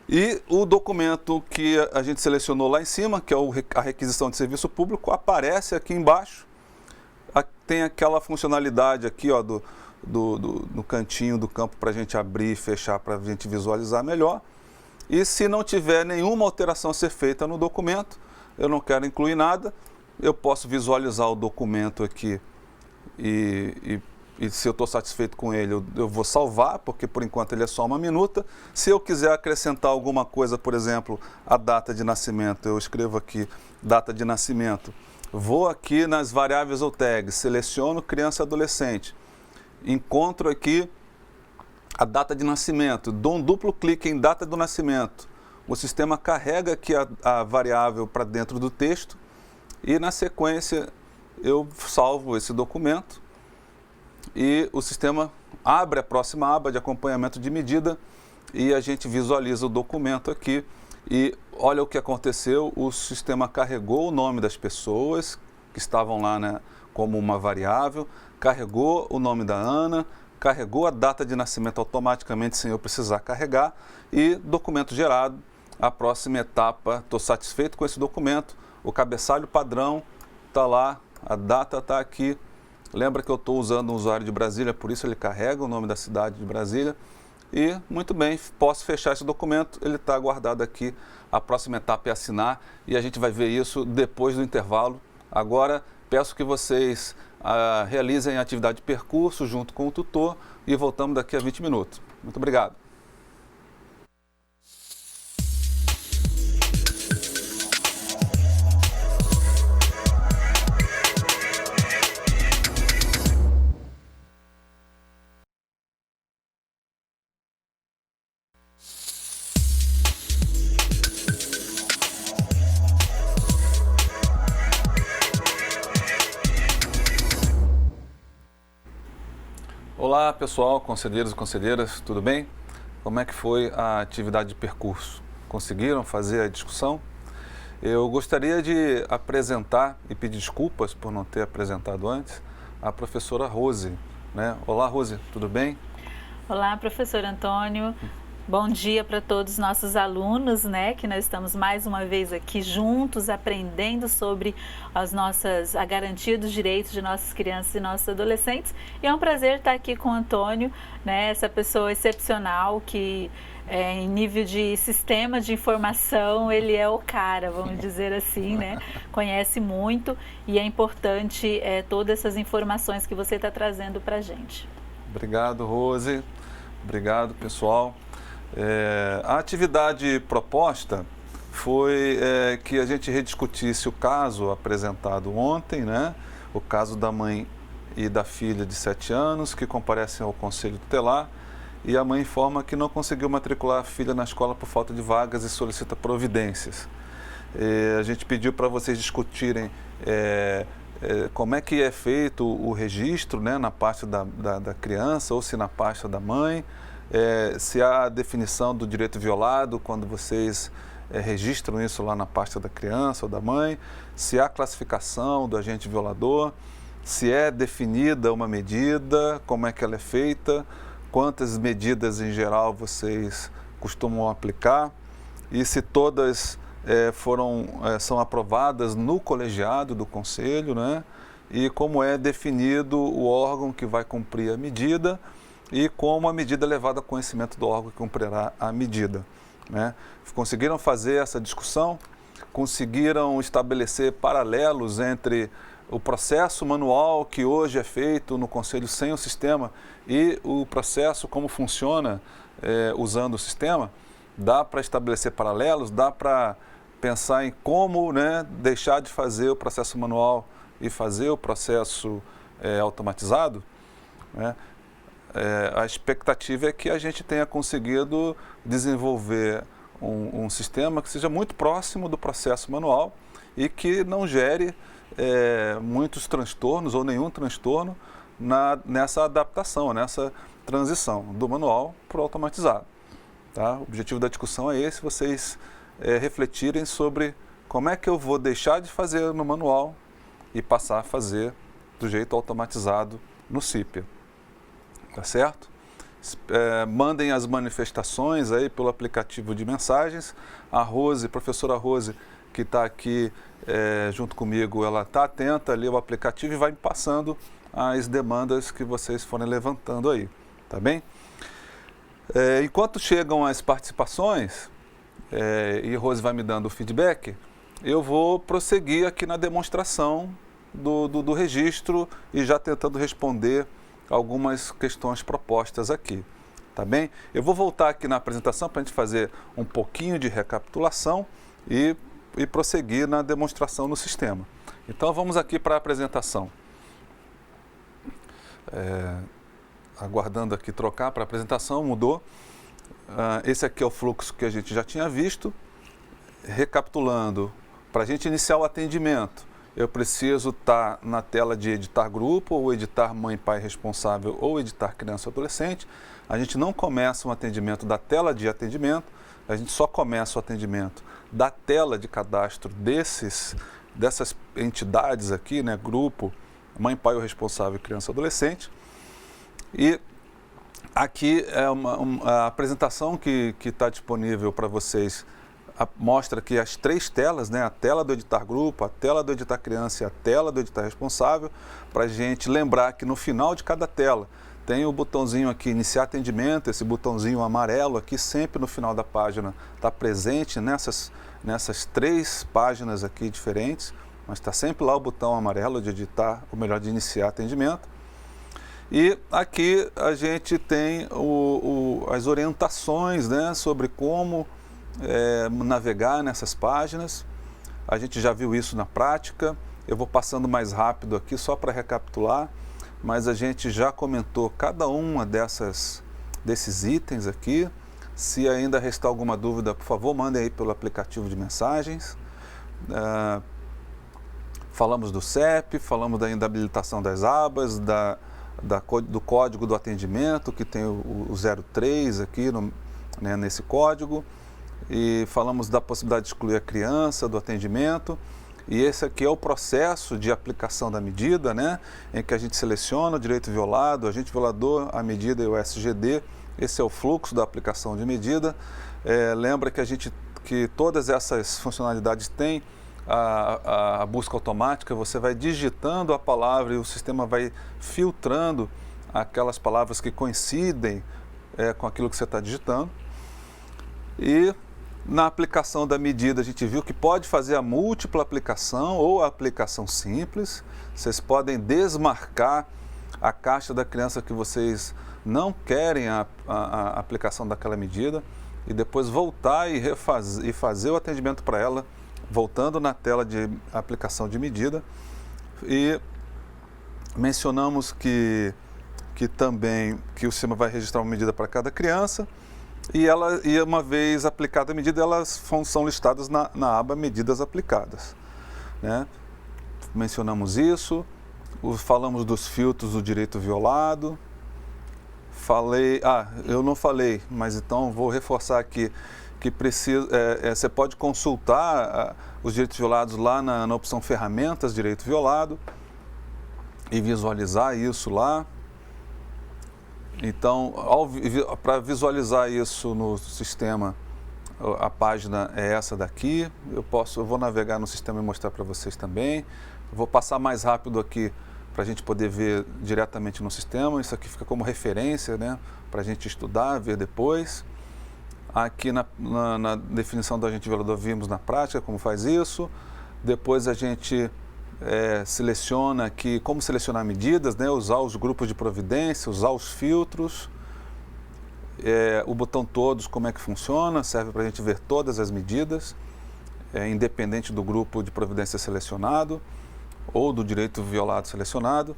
E o documento que a gente selecionou lá em cima, que é a requisição de serviço público, aparece aqui embaixo. Tem aquela funcionalidade aqui, ó, no cantinho do campo para a gente abrir e fechar, para a gente visualizar melhor. E se não tiver nenhuma alteração a ser feita no documento, eu não quero incluir nada, eu posso visualizar o documento aqui e se eu estou satisfeito com ele, eu vou salvar, porque por enquanto ele é só uma minuta. Se eu quiser acrescentar alguma coisa, por exemplo, a data de nascimento, eu escrevo aqui data de nascimento. Vou aqui nas variáveis ou tags, seleciono criança e adolescente. Encontro aqui a data de nascimento, dou um duplo clique em data do nascimento. O sistema carrega aqui a variável para dentro do texto e na sequência eu salvo esse documento e o sistema abre a próxima aba de acompanhamento de medida e a gente visualiza o documento aqui. E olha o que aconteceu, o sistema carregou o nome das pessoas que estavam lá, né, como uma variável, carregou o nome da Ana, carregou a data de nascimento automaticamente sem eu precisar carregar, e documento gerado. A próxima etapa, estou satisfeito com esse documento, o cabeçalho padrão está lá, a data está aqui. Lembra que eu estou usando um usuário de Brasília, por isso ele carrega o nome da cidade de Brasília. E, muito bem, posso fechar esse documento, ele está guardado aqui. A próxima etapa é assinar e a gente vai ver isso depois do intervalo. Agora, peço que vocês realizem a atividade de percurso junto com o tutor e voltamos daqui a 20 minutos. Muito obrigado. Olá pessoal, conselheiros e conselheiras, tudo bem? Como é que foi a atividade de percurso? Conseguiram fazer a discussão? Eu gostaria de apresentar e pedir desculpas por não ter apresentado antes a professora Rose, né? Olá Rose, tudo bem? Olá professor Antônio, bom dia para todos os nossos alunos, né? Que nós estamos mais uma vez aqui juntos aprendendo sobre a garantia dos direitos de nossas crianças e nossos adolescentes. E é um prazer estar aqui com o Antônio, né? Essa pessoa excepcional que em nível de sistema de informação, ele é o cara, vamos dizer assim, né? Conhece muito e é importante todas essas informações que você está trazendo para a gente. Obrigado, Rose. Obrigado, pessoal. A atividade proposta foi que a gente rediscutisse o caso apresentado ontem, né? O caso da mãe e da filha de 7 anos que comparecem ao Conselho Tutelar e a mãe informa que não conseguiu matricular a filha na escola por falta de vagas e solicita providências. A gente pediu para vocês discutirem como é que é feito o registro, né, na pasta da criança ou se na pasta da mãe, se há a definição do direito violado quando vocês registram isso lá na pasta da criança ou da mãe, se há classificação do agente violador, se é definida uma medida, como é que ela é feita, quantas medidas em geral vocês costumam aplicar e se todas são aprovadas no colegiado do Conselho, né? E como é definido o órgão que vai cumprir a medida e como a medida é levada a conhecimento do órgão que cumprirá a medida, né? Conseguiram fazer essa discussão, conseguiram estabelecer paralelos entre o processo manual que hoje é feito no Conselho sem o sistema e o processo como funciona usando o sistema. Dá para estabelecer paralelos, dá para pensar em como, né, deixar de fazer o processo manual e fazer o processo automatizado, né? A expectativa é que a gente tenha conseguido desenvolver um sistema que seja muito próximo do processo manual e que não gere muitos transtornos ou nenhum transtorno nessa adaptação, nessa transição do manual para o automatizado. Tá? O objetivo da discussão é esse, vocês refletirem sobre como é que eu vou deixar de fazer no manual e passar a fazer do jeito automatizado no CIPIA. Tá certo? Mandem as manifestações aí pelo aplicativo de mensagens. A Rose, professora Rose, que está aqui junto comigo, ela está atenta ali ao aplicativo e vai me passando as demandas que vocês forem levantando aí, tá bem? Enquanto chegam as participações, e Rose vai me dando o feedback, eu vou prosseguir aqui na demonstração do registro e já tentando responder algumas questões propostas aqui, tá bem? Eu vou voltar aqui na apresentação para a gente fazer um pouquinho de recapitulação e prosseguir na demonstração no sistema. Então vamos aqui para a apresentação. Aguardando aqui trocar para a apresentação, mudou. Esse aqui é o fluxo que a gente já tinha visto. Recapitulando, para a gente iniciar o atendimento, eu preciso estar na tela de editar grupo, ou editar mãe, pai responsável, ou editar criança ou adolescente. A gente não começa um atendimento da tela de atendimento, a gente só começa o atendimento da tela de cadastro dessas entidades aqui, né? Grupo, mãe, pai ou responsável, criança ou adolescente. E aqui é a apresentação que está disponível para vocês. Mostra aqui as 3 telas, né? A tela do editar grupo, a tela do editar criança e a tela do editar responsável, para a gente lembrar que no final de cada tela tem o botãozinho aqui, iniciar atendimento, esse botãozinho amarelo aqui, sempre no final da página, está presente nessas 3 páginas aqui diferentes, mas está sempre lá o botão amarelo de editar, ou melhor, de iniciar atendimento. E aqui a gente tem as orientações, né, sobre como navegar nessas páginas. A gente já viu isso na prática. Eu vou passando mais rápido aqui só para recapitular, mas a gente já comentou cada uma desses itens aqui. Se ainda restar alguma dúvida, por favor, mandem aí pelo aplicativo de mensagens. Falamos do CEP, falamos da inabilitação das abas, do código do atendimento, que tem o 03 aqui né, nesse código, e falamos da possibilidade de excluir a criança do atendimento, e esse aqui é o processo de aplicação da medida, né, em que a gente seleciona o direito violado, o agente violador, a medida e o SGD. Esse é o fluxo da aplicação de medida. Lembra que todas essas funcionalidades têm a busca automática. Você vai digitando a palavra e o sistema vai filtrando aquelas palavras que coincidem com aquilo que você está digitando. E na aplicação da medida a gente viu que pode fazer a múltipla aplicação ou a aplicação simples. Vocês podem desmarcar a caixa da criança que vocês não querem a aplicação daquela medida e depois voltar e fazer o atendimento para ela, voltando na tela de aplicação de medida. E mencionamos que o sistema vai registrar uma medida para cada criança e uma vez aplicada a medida, elas são listadas na aba Medidas Aplicadas, né? Mencionamos isso, falamos dos filtros do direito violado. Eu não falei, mas então vou reforçar aqui que você pode consultar os direitos violados lá na opção Ferramentas, Direito Violado, e visualizar isso lá. Então, para visualizar isso no sistema, a página é essa daqui. Eu vou navegar no sistema e mostrar para vocês também. Vou passar mais rápido aqui para a gente poder ver diretamente no sistema. Isso aqui fica como referência, né, para a gente estudar, ver depois. Aqui na definição do agente violador vimos na prática como faz isso. Depois a gente seleciona aqui como selecionar medidas, né, usar os grupos de providência, usar os filtros. O botão todos, como é que funciona, serve para a gente ver todas as medidas, independente do grupo de providência selecionado ou do direito violado selecionado.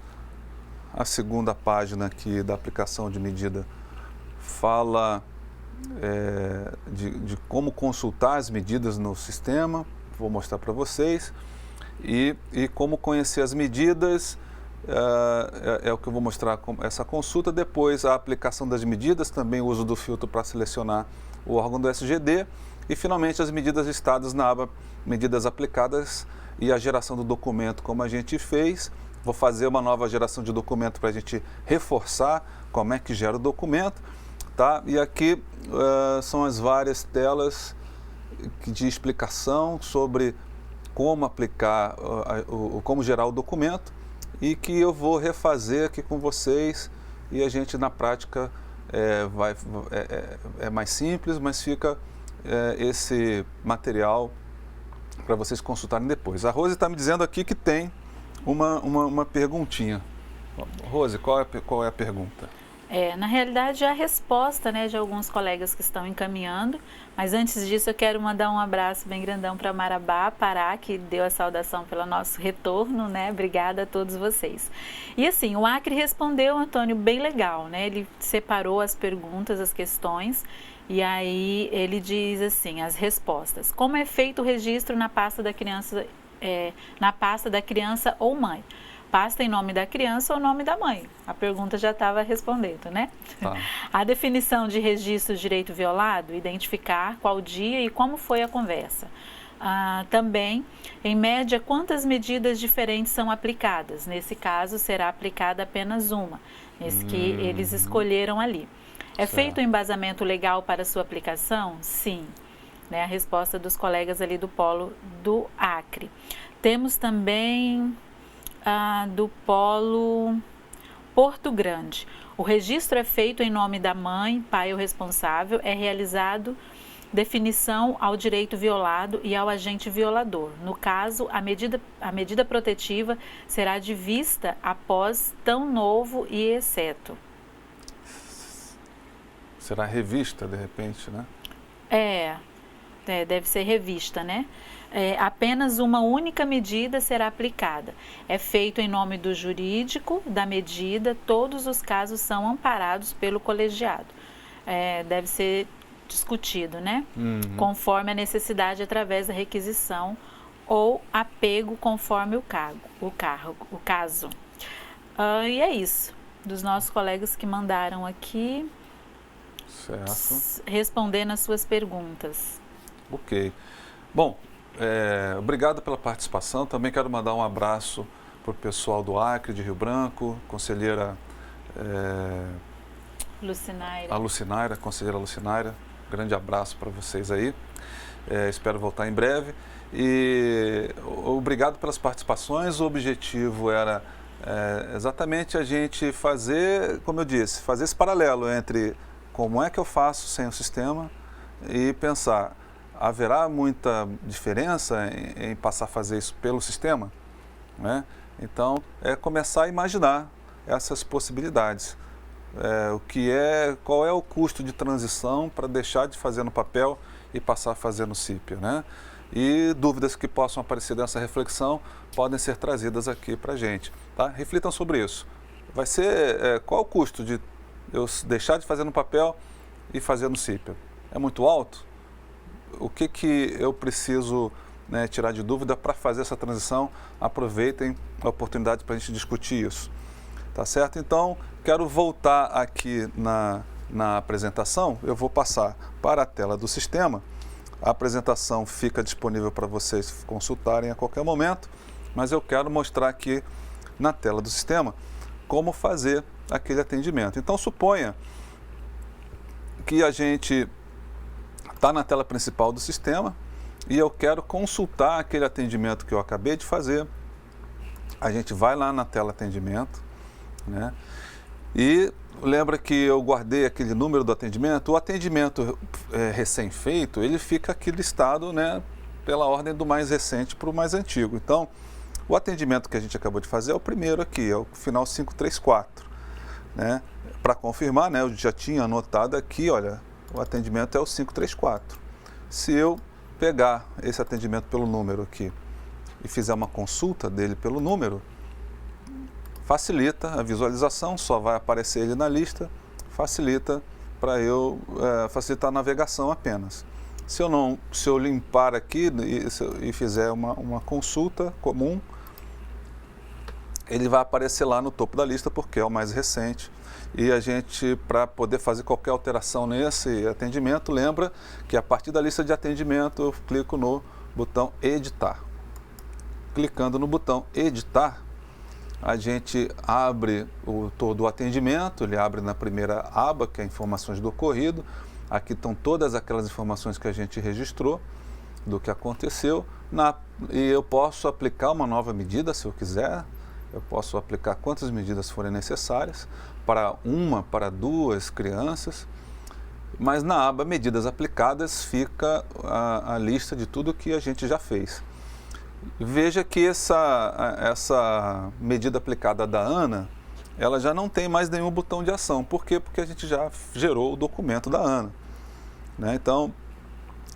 A segunda página aqui da aplicação de medida fala de como consultar as medidas no sistema, vou mostrar para vocês, e como conhecer as medidas, é o que eu vou mostrar com essa consulta. Depois a aplicação das medidas, também o uso do filtro para selecionar o órgão do SGD, e finalmente as medidas listadas na aba Medidas Aplicadas e a geração do documento, como a gente fez. Vou fazer uma nova geração de documento para a gente reforçar como é que gera o documento, tá? E aqui são as várias telas de explicação sobre como aplicar, como gerar o documento, e que eu vou refazer aqui com vocês, e a gente na prática é mais simples, mas fica esse material para vocês consultarem depois. A Rose está me dizendo aqui que tem uma perguntinha. Rose, qual é a pergunta? Na realidade, é a resposta, né, de alguns colegas que estão encaminhando, mas antes disso eu quero mandar um abraço bem grandão para Marabá, Pará, que deu a saudação pelo nosso retorno, né? Obrigada a todos vocês. E assim, o Acre respondeu, Antônio, bem legal, né? Ele separou as perguntas, as questões, e aí ele diz assim, as respostas. Como é feito o registro na pasta da criança, ou mãe? Pasta em nome da criança ou nome da mãe? A pergunta já estava respondendo, né? Tá. A definição de registro de direito violado, identificar qual dia e como foi a conversa. Também, em média, quantas medidas diferentes são aplicadas? Nesse caso, será aplicada apenas uma, nesse que eles escolheram ali. É feito um embasamento legal para sua aplicação? Sim. Né? A resposta dos colegas ali do Polo do Acre. Temos também do Polo Porto Grande. O registro é feito em nome da mãe, pai ou responsável, é realizado definição ao direito violado e ao agente violador. No caso, a medida protetiva será de vista após tão novo e exceto. Será revista, de repente, né? Deve ser revista, né? Apenas uma única medida será aplicada. É feito em nome do jurídico da medida, todos os casos são amparados pelo colegiado. Deve ser discutido, né? Conforme a necessidade através da requisição ou apego conforme o caso. E é isso, dos nossos colegas que mandaram aqui. Certo. Respondendo as suas perguntas. Ok. Bom, obrigado pela participação. Também quero mandar um abraço para o pessoal do Acre, de Rio Branco, conselheira Lucinaira. Conselheira Lucinaira. Grande abraço para vocês aí. Espero voltar em breve. E obrigado pelas participações. O objetivo era exatamente a gente fazer, como eu disse, fazer esse paralelo entre como é que eu faço sem o sistema e pensar, haverá muita diferença em passar a fazer isso pelo sistema? Né? Então, começar a imaginar essas possibilidades. Qual é o custo de transição para deixar de fazer no papel e passar a fazer no CIPIA, né? E dúvidas que possam aparecer dessa reflexão podem ser trazidas aqui para a gente, tá? Reflitam sobre isso. Vai ser, qual o custo de eu deixar de fazer no papel e fazer no CIPIA? É muito alto? O que eu preciso, né, tirar de dúvida para fazer essa transição? Aproveitem a oportunidade para a gente discutir isso. Tá certo? Então, quero voltar aqui na apresentação. Eu vou passar para a tela do sistema. A apresentação fica disponível para vocês consultarem a qualquer momento, mas eu quero mostrar aqui na tela do sistema como fazer aquele atendimento. Então, suponha que a gente está na tela principal do sistema e eu quero consultar aquele atendimento que eu acabei de fazer. A gente vai lá na tela atendimento, né? E lembra que eu guardei aquele número do atendimento? O atendimento recém-feito, ele fica aqui listado, né, pela ordem do mais recente para o mais antigo. Então, o atendimento que a gente acabou de fazer é o primeiro aqui, é o final 534. Né? Para confirmar, né, eu já tinha anotado aqui, olha, o atendimento é o 534. Se eu pegar esse atendimento pelo número aqui e fizer uma consulta dele pelo número, facilita a visualização, só vai aparecer ele na lista, facilita para eu facilitar a navegação apenas. Se eu limpar aqui e fizer uma consulta comum, ele vai aparecer lá no topo da lista porque é o mais recente. E a gente, para poder fazer qualquer alteração nesse atendimento, lembra que a partir da lista de atendimento eu clico no botão editar. Clicando no botão editar, a gente abre todo o atendimento, ele abre na primeira aba, que é informações do ocorrido. Aqui estão todas aquelas informações que a gente registrou do que aconteceu. E eu posso aplicar uma nova medida se eu quiser. Eu posso aplicar quantas medidas forem necessárias, para uma, para duas crianças. Mas na aba medidas aplicadas fica a lista de tudo que a gente já fez. Veja que essa medida aplicada da Ana, ela já não tem mais nenhum botão de ação. Por quê? Porque a gente já gerou o documento da Ana. Né? Então,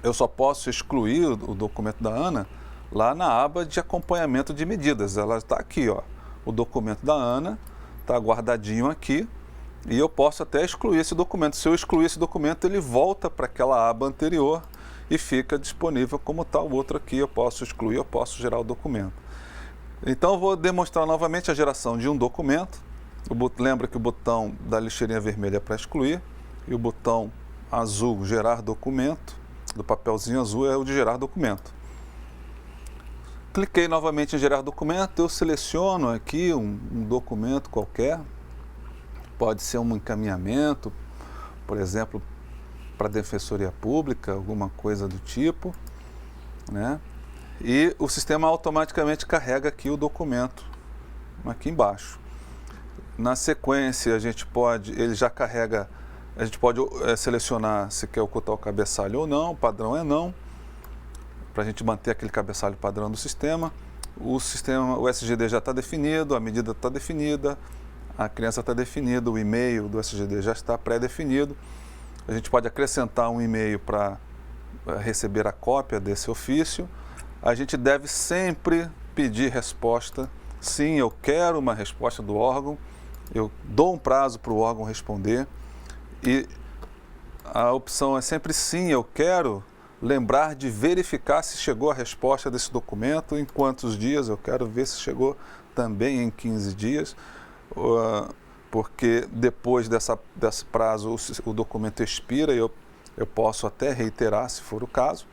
eu só posso excluir o documento da Ana lá na aba de acompanhamento de medidas. Ela está aqui, ó. O documento da Ana está guardadinho aqui e eu posso até excluir esse documento. Se eu excluir esse documento, ele volta para aquela aba anterior e fica disponível como está o outro aqui. Eu posso excluir, eu posso gerar o documento. Então, eu vou demonstrar novamente a geração de um documento. Lembra que o botão da lixeirinha vermelha é para excluir e o botão azul, gerar documento, do papelzinho azul, é o de gerar documento. Cliquei novamente em gerar documento, eu seleciono aqui um documento qualquer, pode ser um encaminhamento, por exemplo, para a Defensoria Pública, alguma coisa do tipo, né? E o sistema automaticamente carrega aqui o documento, aqui embaixo. Na sequência, ele já carrega A gente pode selecionar se quer ocultar o cabeçalho ou não, o padrão é não, para a gente manter aquele cabeçalho padrão do sistema. O SGD já está definido, a medida está definida, a criança está definida, o e-mail do SGD já está pré-definido. A gente pode acrescentar um e-mail para receber a cópia desse ofício. A gente deve sempre pedir resposta. Sim, eu quero uma resposta do órgão, eu dou um prazo para o órgão responder. E a opção é sempre sim, eu quero. Lembrar de verificar se chegou a resposta desse documento, em quantos dias, eu quero ver se chegou também em 15 dias, porque depois desse prazo o documento expira e eu posso até reiterar, se for o caso.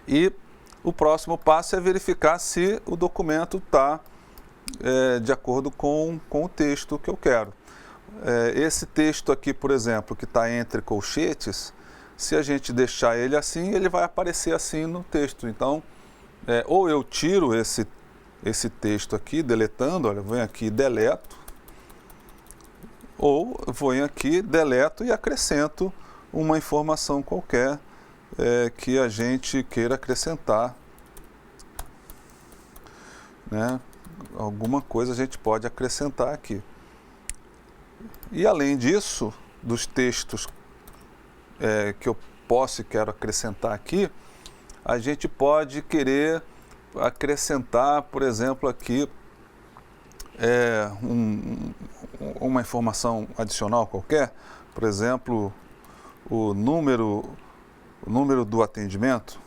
E o próximo passo é verificar se o documento está de acordo com o texto que eu quero. Esse texto aqui, por exemplo, que está entre colchetes, se a gente deixar ele assim, ele vai aparecer assim no texto. Então, ou eu tiro esse texto aqui, deletando, olha, venho aqui e deleto, ou venho aqui, deleto e acrescento uma informação qualquer que a gente queira acrescentar, né? Alguma coisa a gente pode acrescentar aqui. E além disso, dos textos que eu posso e quero acrescentar aqui, a gente pode querer acrescentar, por exemplo, aqui uma informação adicional qualquer, por exemplo, o número do atendimento,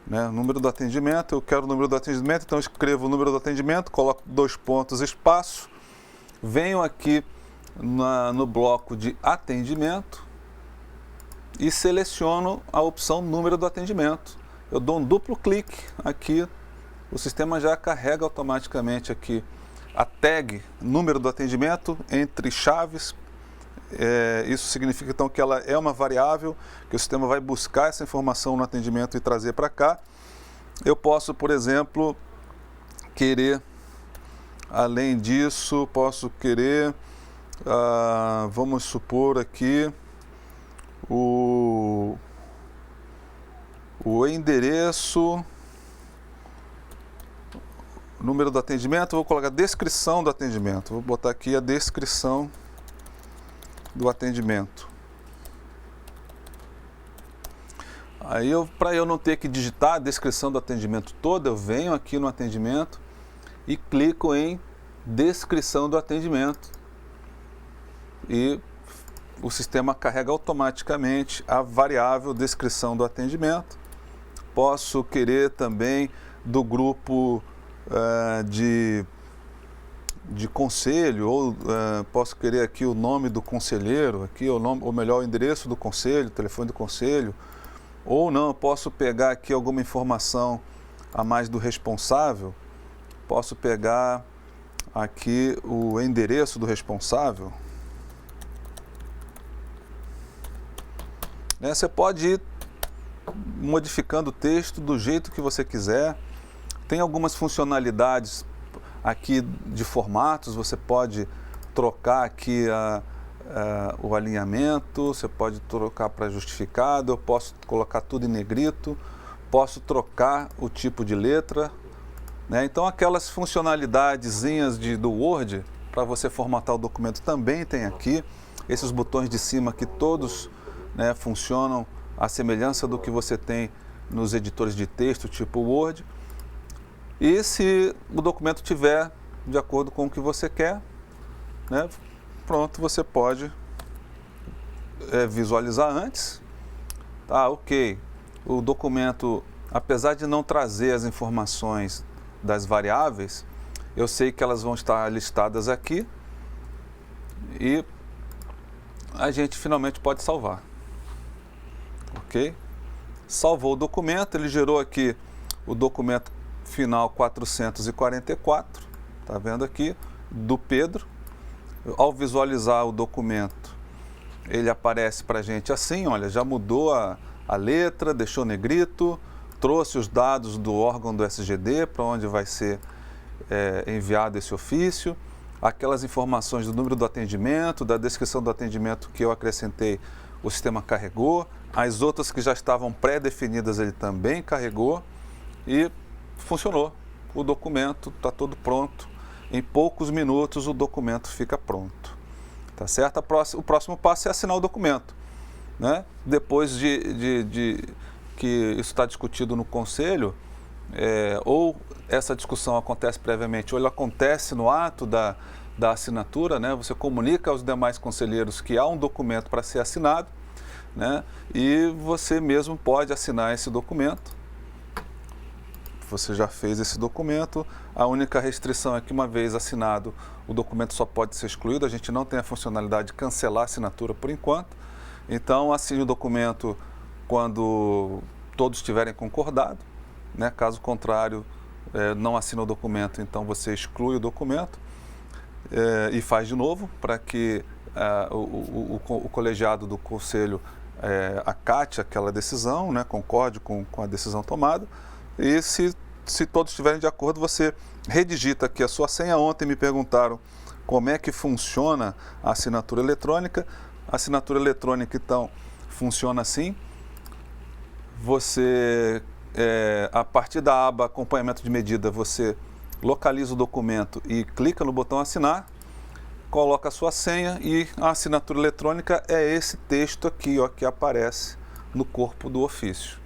né? O número do atendimento, eu quero o número do atendimento, então eu escrevo o número do atendimento, coloco 2 pontos, espaço, venho aqui no bloco de atendimento e seleciono a opção número do atendimento. Eu dou um duplo clique aqui, o sistema já carrega automaticamente aqui a tag número do atendimento entre chaves. Isso significa então que ela é uma variável, que o sistema vai buscar essa informação no atendimento e trazer para cá. Eu posso, por exemplo, querer, além disso, posso querer, vamos supor aqui, o endereço, número do atendimento, vou colocar a descrição do atendimento, vou botar aqui a descrição do atendimento. Aí, para eu não ter que digitar a descrição do atendimento toda, eu venho aqui no atendimento e clico em descrição do atendimento. E o sistema carrega automaticamente a variável descrição do atendimento. Posso querer também do grupo de conselho, ou posso querer aqui o nome do conselheiro, aqui ou melhor, o endereço do conselho, o telefone do conselho, ou não, eu posso pegar aqui alguma informação a mais do responsável, posso pegar aqui o endereço do responsável. Você pode ir modificando o texto do jeito que você quiser. Tem algumas funcionalidades aqui de formatos, você pode trocar aqui o alinhamento, você pode trocar para justificado, eu posso colocar tudo em negrito, posso trocar o tipo de letra, né? Então aquelas funcionalidadezinhas do Word, para você formatar o documento também tem aqui, esses botões de cima aqui todos, né, funcionam à semelhança do que você tem nos editores de texto tipo Word. E se o documento tiver de acordo com o que você quer, né, pronto, você pode visualizar antes. Tá, ok. O documento, apesar de não trazer as informações das variáveis, eu sei que elas vão estar listadas aqui e a gente finalmente pode salvar. Ok? Salvou o documento, ele gerou aqui o documento final 444, tá vendo aqui, do Pedro. Ao visualizar o documento, ele aparece para a gente assim, olha, já mudou a letra, deixou negrito, trouxe os dados do órgão do SGD para onde vai ser enviado esse ofício. aquelas informações do número do atendimento, da descrição do atendimento que eu acrescentei, o sistema carregou, as outras que já estavam pré-definidas ele também carregou e funcionou. O documento está todo pronto, em poucos minutos o documento fica pronto, tá certo? O próximo passo é assinar o documento, né? Depois de que isso está discutido no conselho, ou essa discussão acontece previamente, ou ela acontece no ato da assinatura, né? Você comunica aos demais conselheiros que há um documento para ser assinado, né? E você mesmo pode assinar esse documento. Você já fez esse documento, a única restrição é que uma vez assinado, o documento só pode ser excluído, a gente não tem a funcionalidade de cancelar a assinatura por enquanto. Então, assine o documento quando todos tiverem concordado, né? Caso contrário, não assina o documento, então você exclui o documento e faz de novo para que o colegiado do conselho acate aquela decisão, né? Concorde com a decisão tomada. E se todos estiverem de acordo, você redigita aqui a sua senha. Ontem me perguntaram como é que funciona a assinatura eletrônica. A assinatura eletrônica, então, funciona assim. Você, a partir da aba acompanhamento de medida, você localiza o documento e clica no botão assinar, coloca a sua senha e a assinatura eletrônica é esse texto aqui, ó, que aparece no corpo do ofício.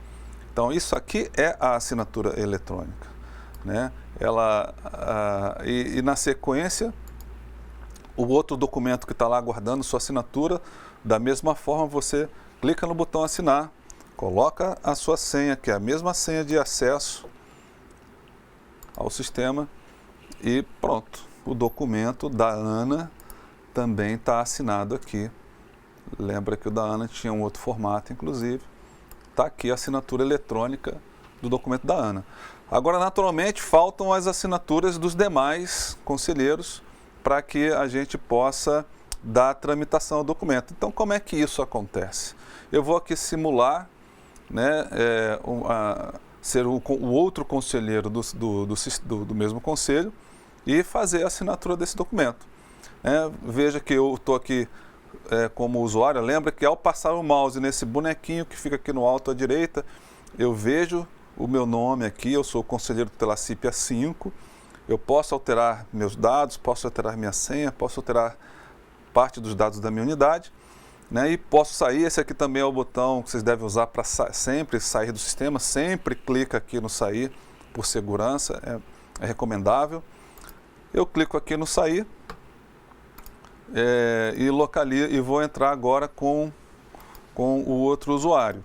Então, isso aqui é a assinatura eletrônica, né? E na sequência, o outro documento que está lá aguardando sua assinatura, da mesma forma você clica no botão assinar, coloca a sua senha, que é a mesma senha de acesso ao sistema e pronto. O documento da Ana também está assinado aqui. Lembra que o da Ana tinha um outro formato, inclusive. Está aqui a assinatura eletrônica do documento da Ana. Agora, naturalmente, faltam as assinaturas dos demais conselheiros para que a gente possa dar tramitação ao documento. Então, como é que isso acontece? Eu vou aqui simular, né, ser o outro conselheiro do mesmo conselho e fazer a assinatura desse documento. Veja que eu estou aqui como usuário. Lembra que ao passar o mouse nesse bonequinho que fica aqui no alto à direita, eu vejo o meu nome aqui, eu sou o conselheiro tutelar CIP A5, eu posso alterar meus dados, posso alterar minha senha, posso alterar parte dos dados da minha unidade, né? E posso sair. Esse aqui também é o botão que vocês devem usar para sempre sair do sistema, sempre clica aqui no sair, por segurança, é recomendável. Eu clico aqui no sair, e vou entrar agora com o outro usuário.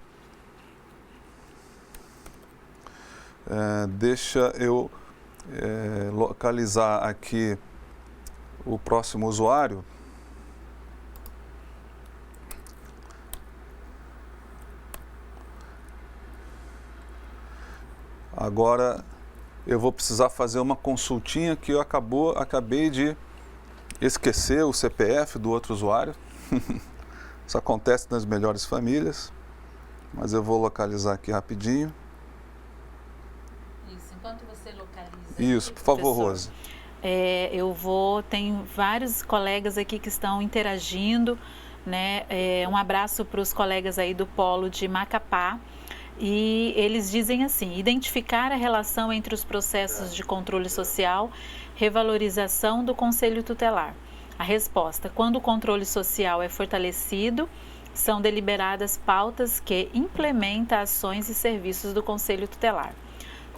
Deixa eu localizar aqui o próximo usuário. Agora eu vou precisar fazer uma consultinha que eu acabei de esquecer o CPF do outro usuário. Isso acontece nas melhores famílias, mas eu vou localizar aqui rapidinho. Isso, enquanto você localiza... Isso, por favor, Rose. Tem vários colegas aqui que estão interagindo, né? Um abraço para os colegas aí do Polo de Macapá. E eles dizem assim: identificar a relação entre os processos de controle social, revalorização do Conselho Tutelar. A resposta: quando o controle social é fortalecido, são deliberadas pautas que implementam ações e serviços do Conselho Tutelar.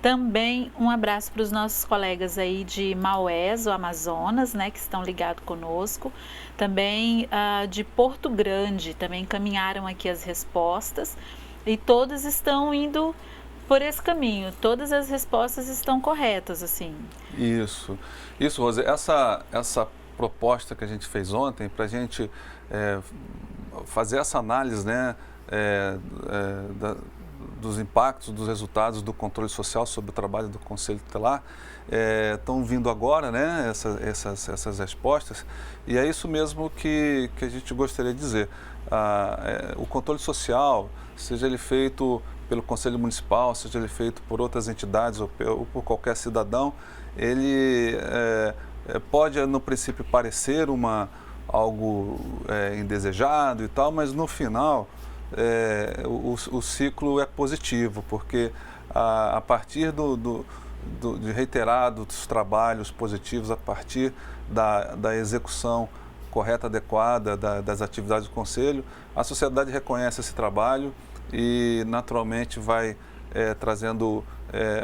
Também um abraço para os nossos colegas aí de Maués, o Amazonas, né, que estão ligados conosco. Também de Porto Grande, também encaminharam aqui as respostas. E todas estão indo por esse caminho, todas as respostas estão corretas, assim. Isso, Rose, essa proposta que a gente fez ontem, para a gente fazer essa análise, né, dos impactos, dos resultados do controle social sobre o trabalho do Conselho Tutelar, estão vindo agora, né, essas respostas, e é isso mesmo que a gente gostaria de dizer. O controle social, seja ele feito pelo Conselho Municipal, seja ele feito por outras entidades ou por qualquer cidadão, ele pode no princípio parecer algo indesejado e tal, mas no final o ciclo é positivo, porque a partir de reiterados trabalhos positivos, a partir da execução correta, adequada das atividades do Conselho, a sociedade reconhece esse trabalho e naturalmente vai trazendo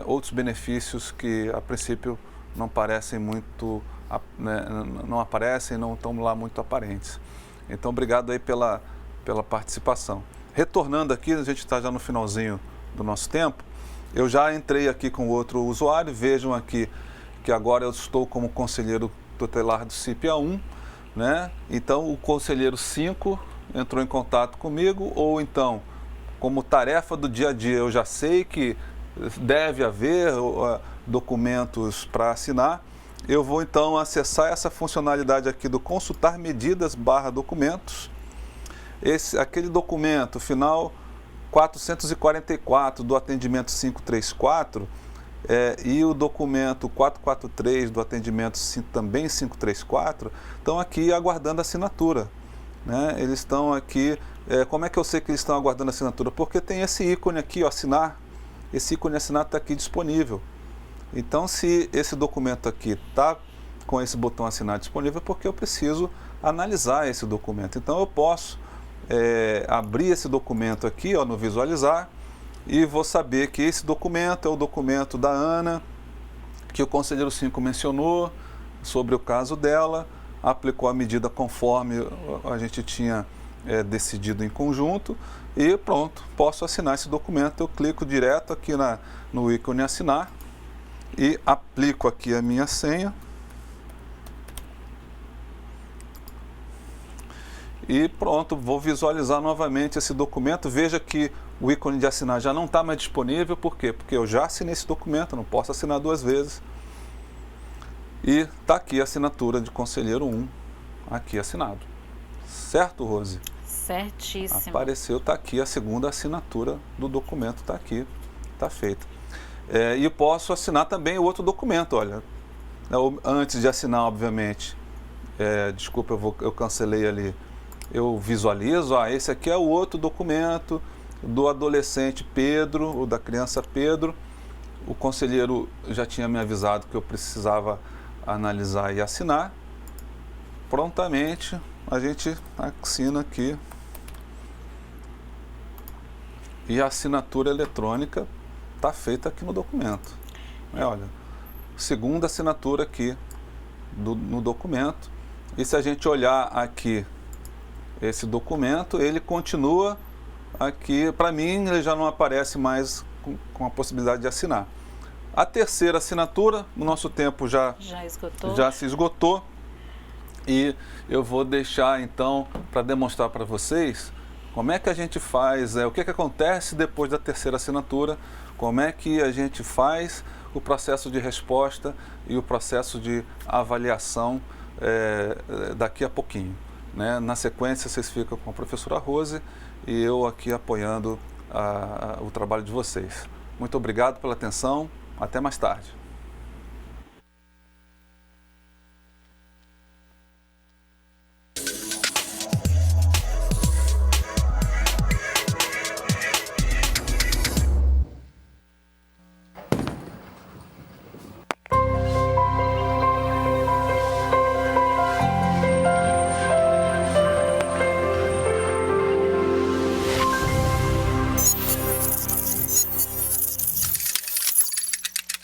outros benefícios que a princípio não parecem muito, não aparecem, não estão lá muito aparentes. Então, obrigado aí pela participação. Retornando aqui, a gente está já no finalzinho do nosso tempo, eu já entrei aqui com outro usuário, vejam aqui que agora eu estou como conselheiro tutelar do CIPIA 1, né? Então, o conselheiro 5 entrou em contato comigo, ou então, como tarefa do dia a dia, eu já sei que deve haver documentos para assinar, eu vou então acessar essa funcionalidade aqui do consultar medidas / documentos. Aquele documento final 444 do atendimento 534 e o documento 443 do atendimento também 534 estão aqui aguardando assinatura, né? Eles estão aqui, como é que eu sei que eles estão aguardando assinatura? Porque tem esse ícone aqui, ó, assinar, esse ícone assinar está aqui disponível. Então, se esse documento aqui está com esse botão assinar disponível, é porque eu preciso analisar esse documento. Então, eu posso abrir esse documento aqui, ó, no visualizar, e vou saber que esse documento é o documento da Ana, que o conselheiro 5 mencionou sobre o caso dela, aplicou a medida conforme a gente tinha decidido em conjunto, e pronto, posso assinar esse documento. Eu clico direto aqui no ícone assinar e aplico aqui a minha senha. E pronto, vou visualizar novamente esse documento. Veja que o ícone de assinar já não está mais disponível. Por quê? Porque eu já assinei esse documento, não posso assinar 2 vezes. E está aqui a assinatura de conselheiro 1, aqui assinado. Certo, Rose? Certíssimo. Apareceu, está aqui a segunda assinatura do documento, está aqui, está feita. E eu posso assinar também o outro documento, olha. Antes de assinar, obviamente, desculpa, eu cancelei ali. Eu visualizo, esse aqui é o outro documento do adolescente Pedro, ou da criança Pedro. O conselheiro já tinha me avisado que eu precisava analisar e assinar. Prontamente a gente assina aqui. E a assinatura eletrônica está feita aqui no documento. Olha, segunda assinatura aqui no documento. E se a gente olhar aqui esse documento, ele continua aqui, para mim ele já não aparece mais com a possibilidade de assinar. A terceira assinatura, o nosso tempo já se esgotou, e eu vou deixar então para demonstrar para vocês como é que a gente faz, o que acontece depois da terceira assinatura, como é que a gente faz o processo de resposta e o processo de avaliação daqui a pouquinho. Na sequência, vocês ficam com a professora Rose e eu aqui apoiando o trabalho de vocês. Muito obrigado pela atenção. Até mais tarde.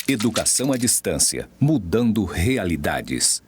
Educação à distância, mudando realidades.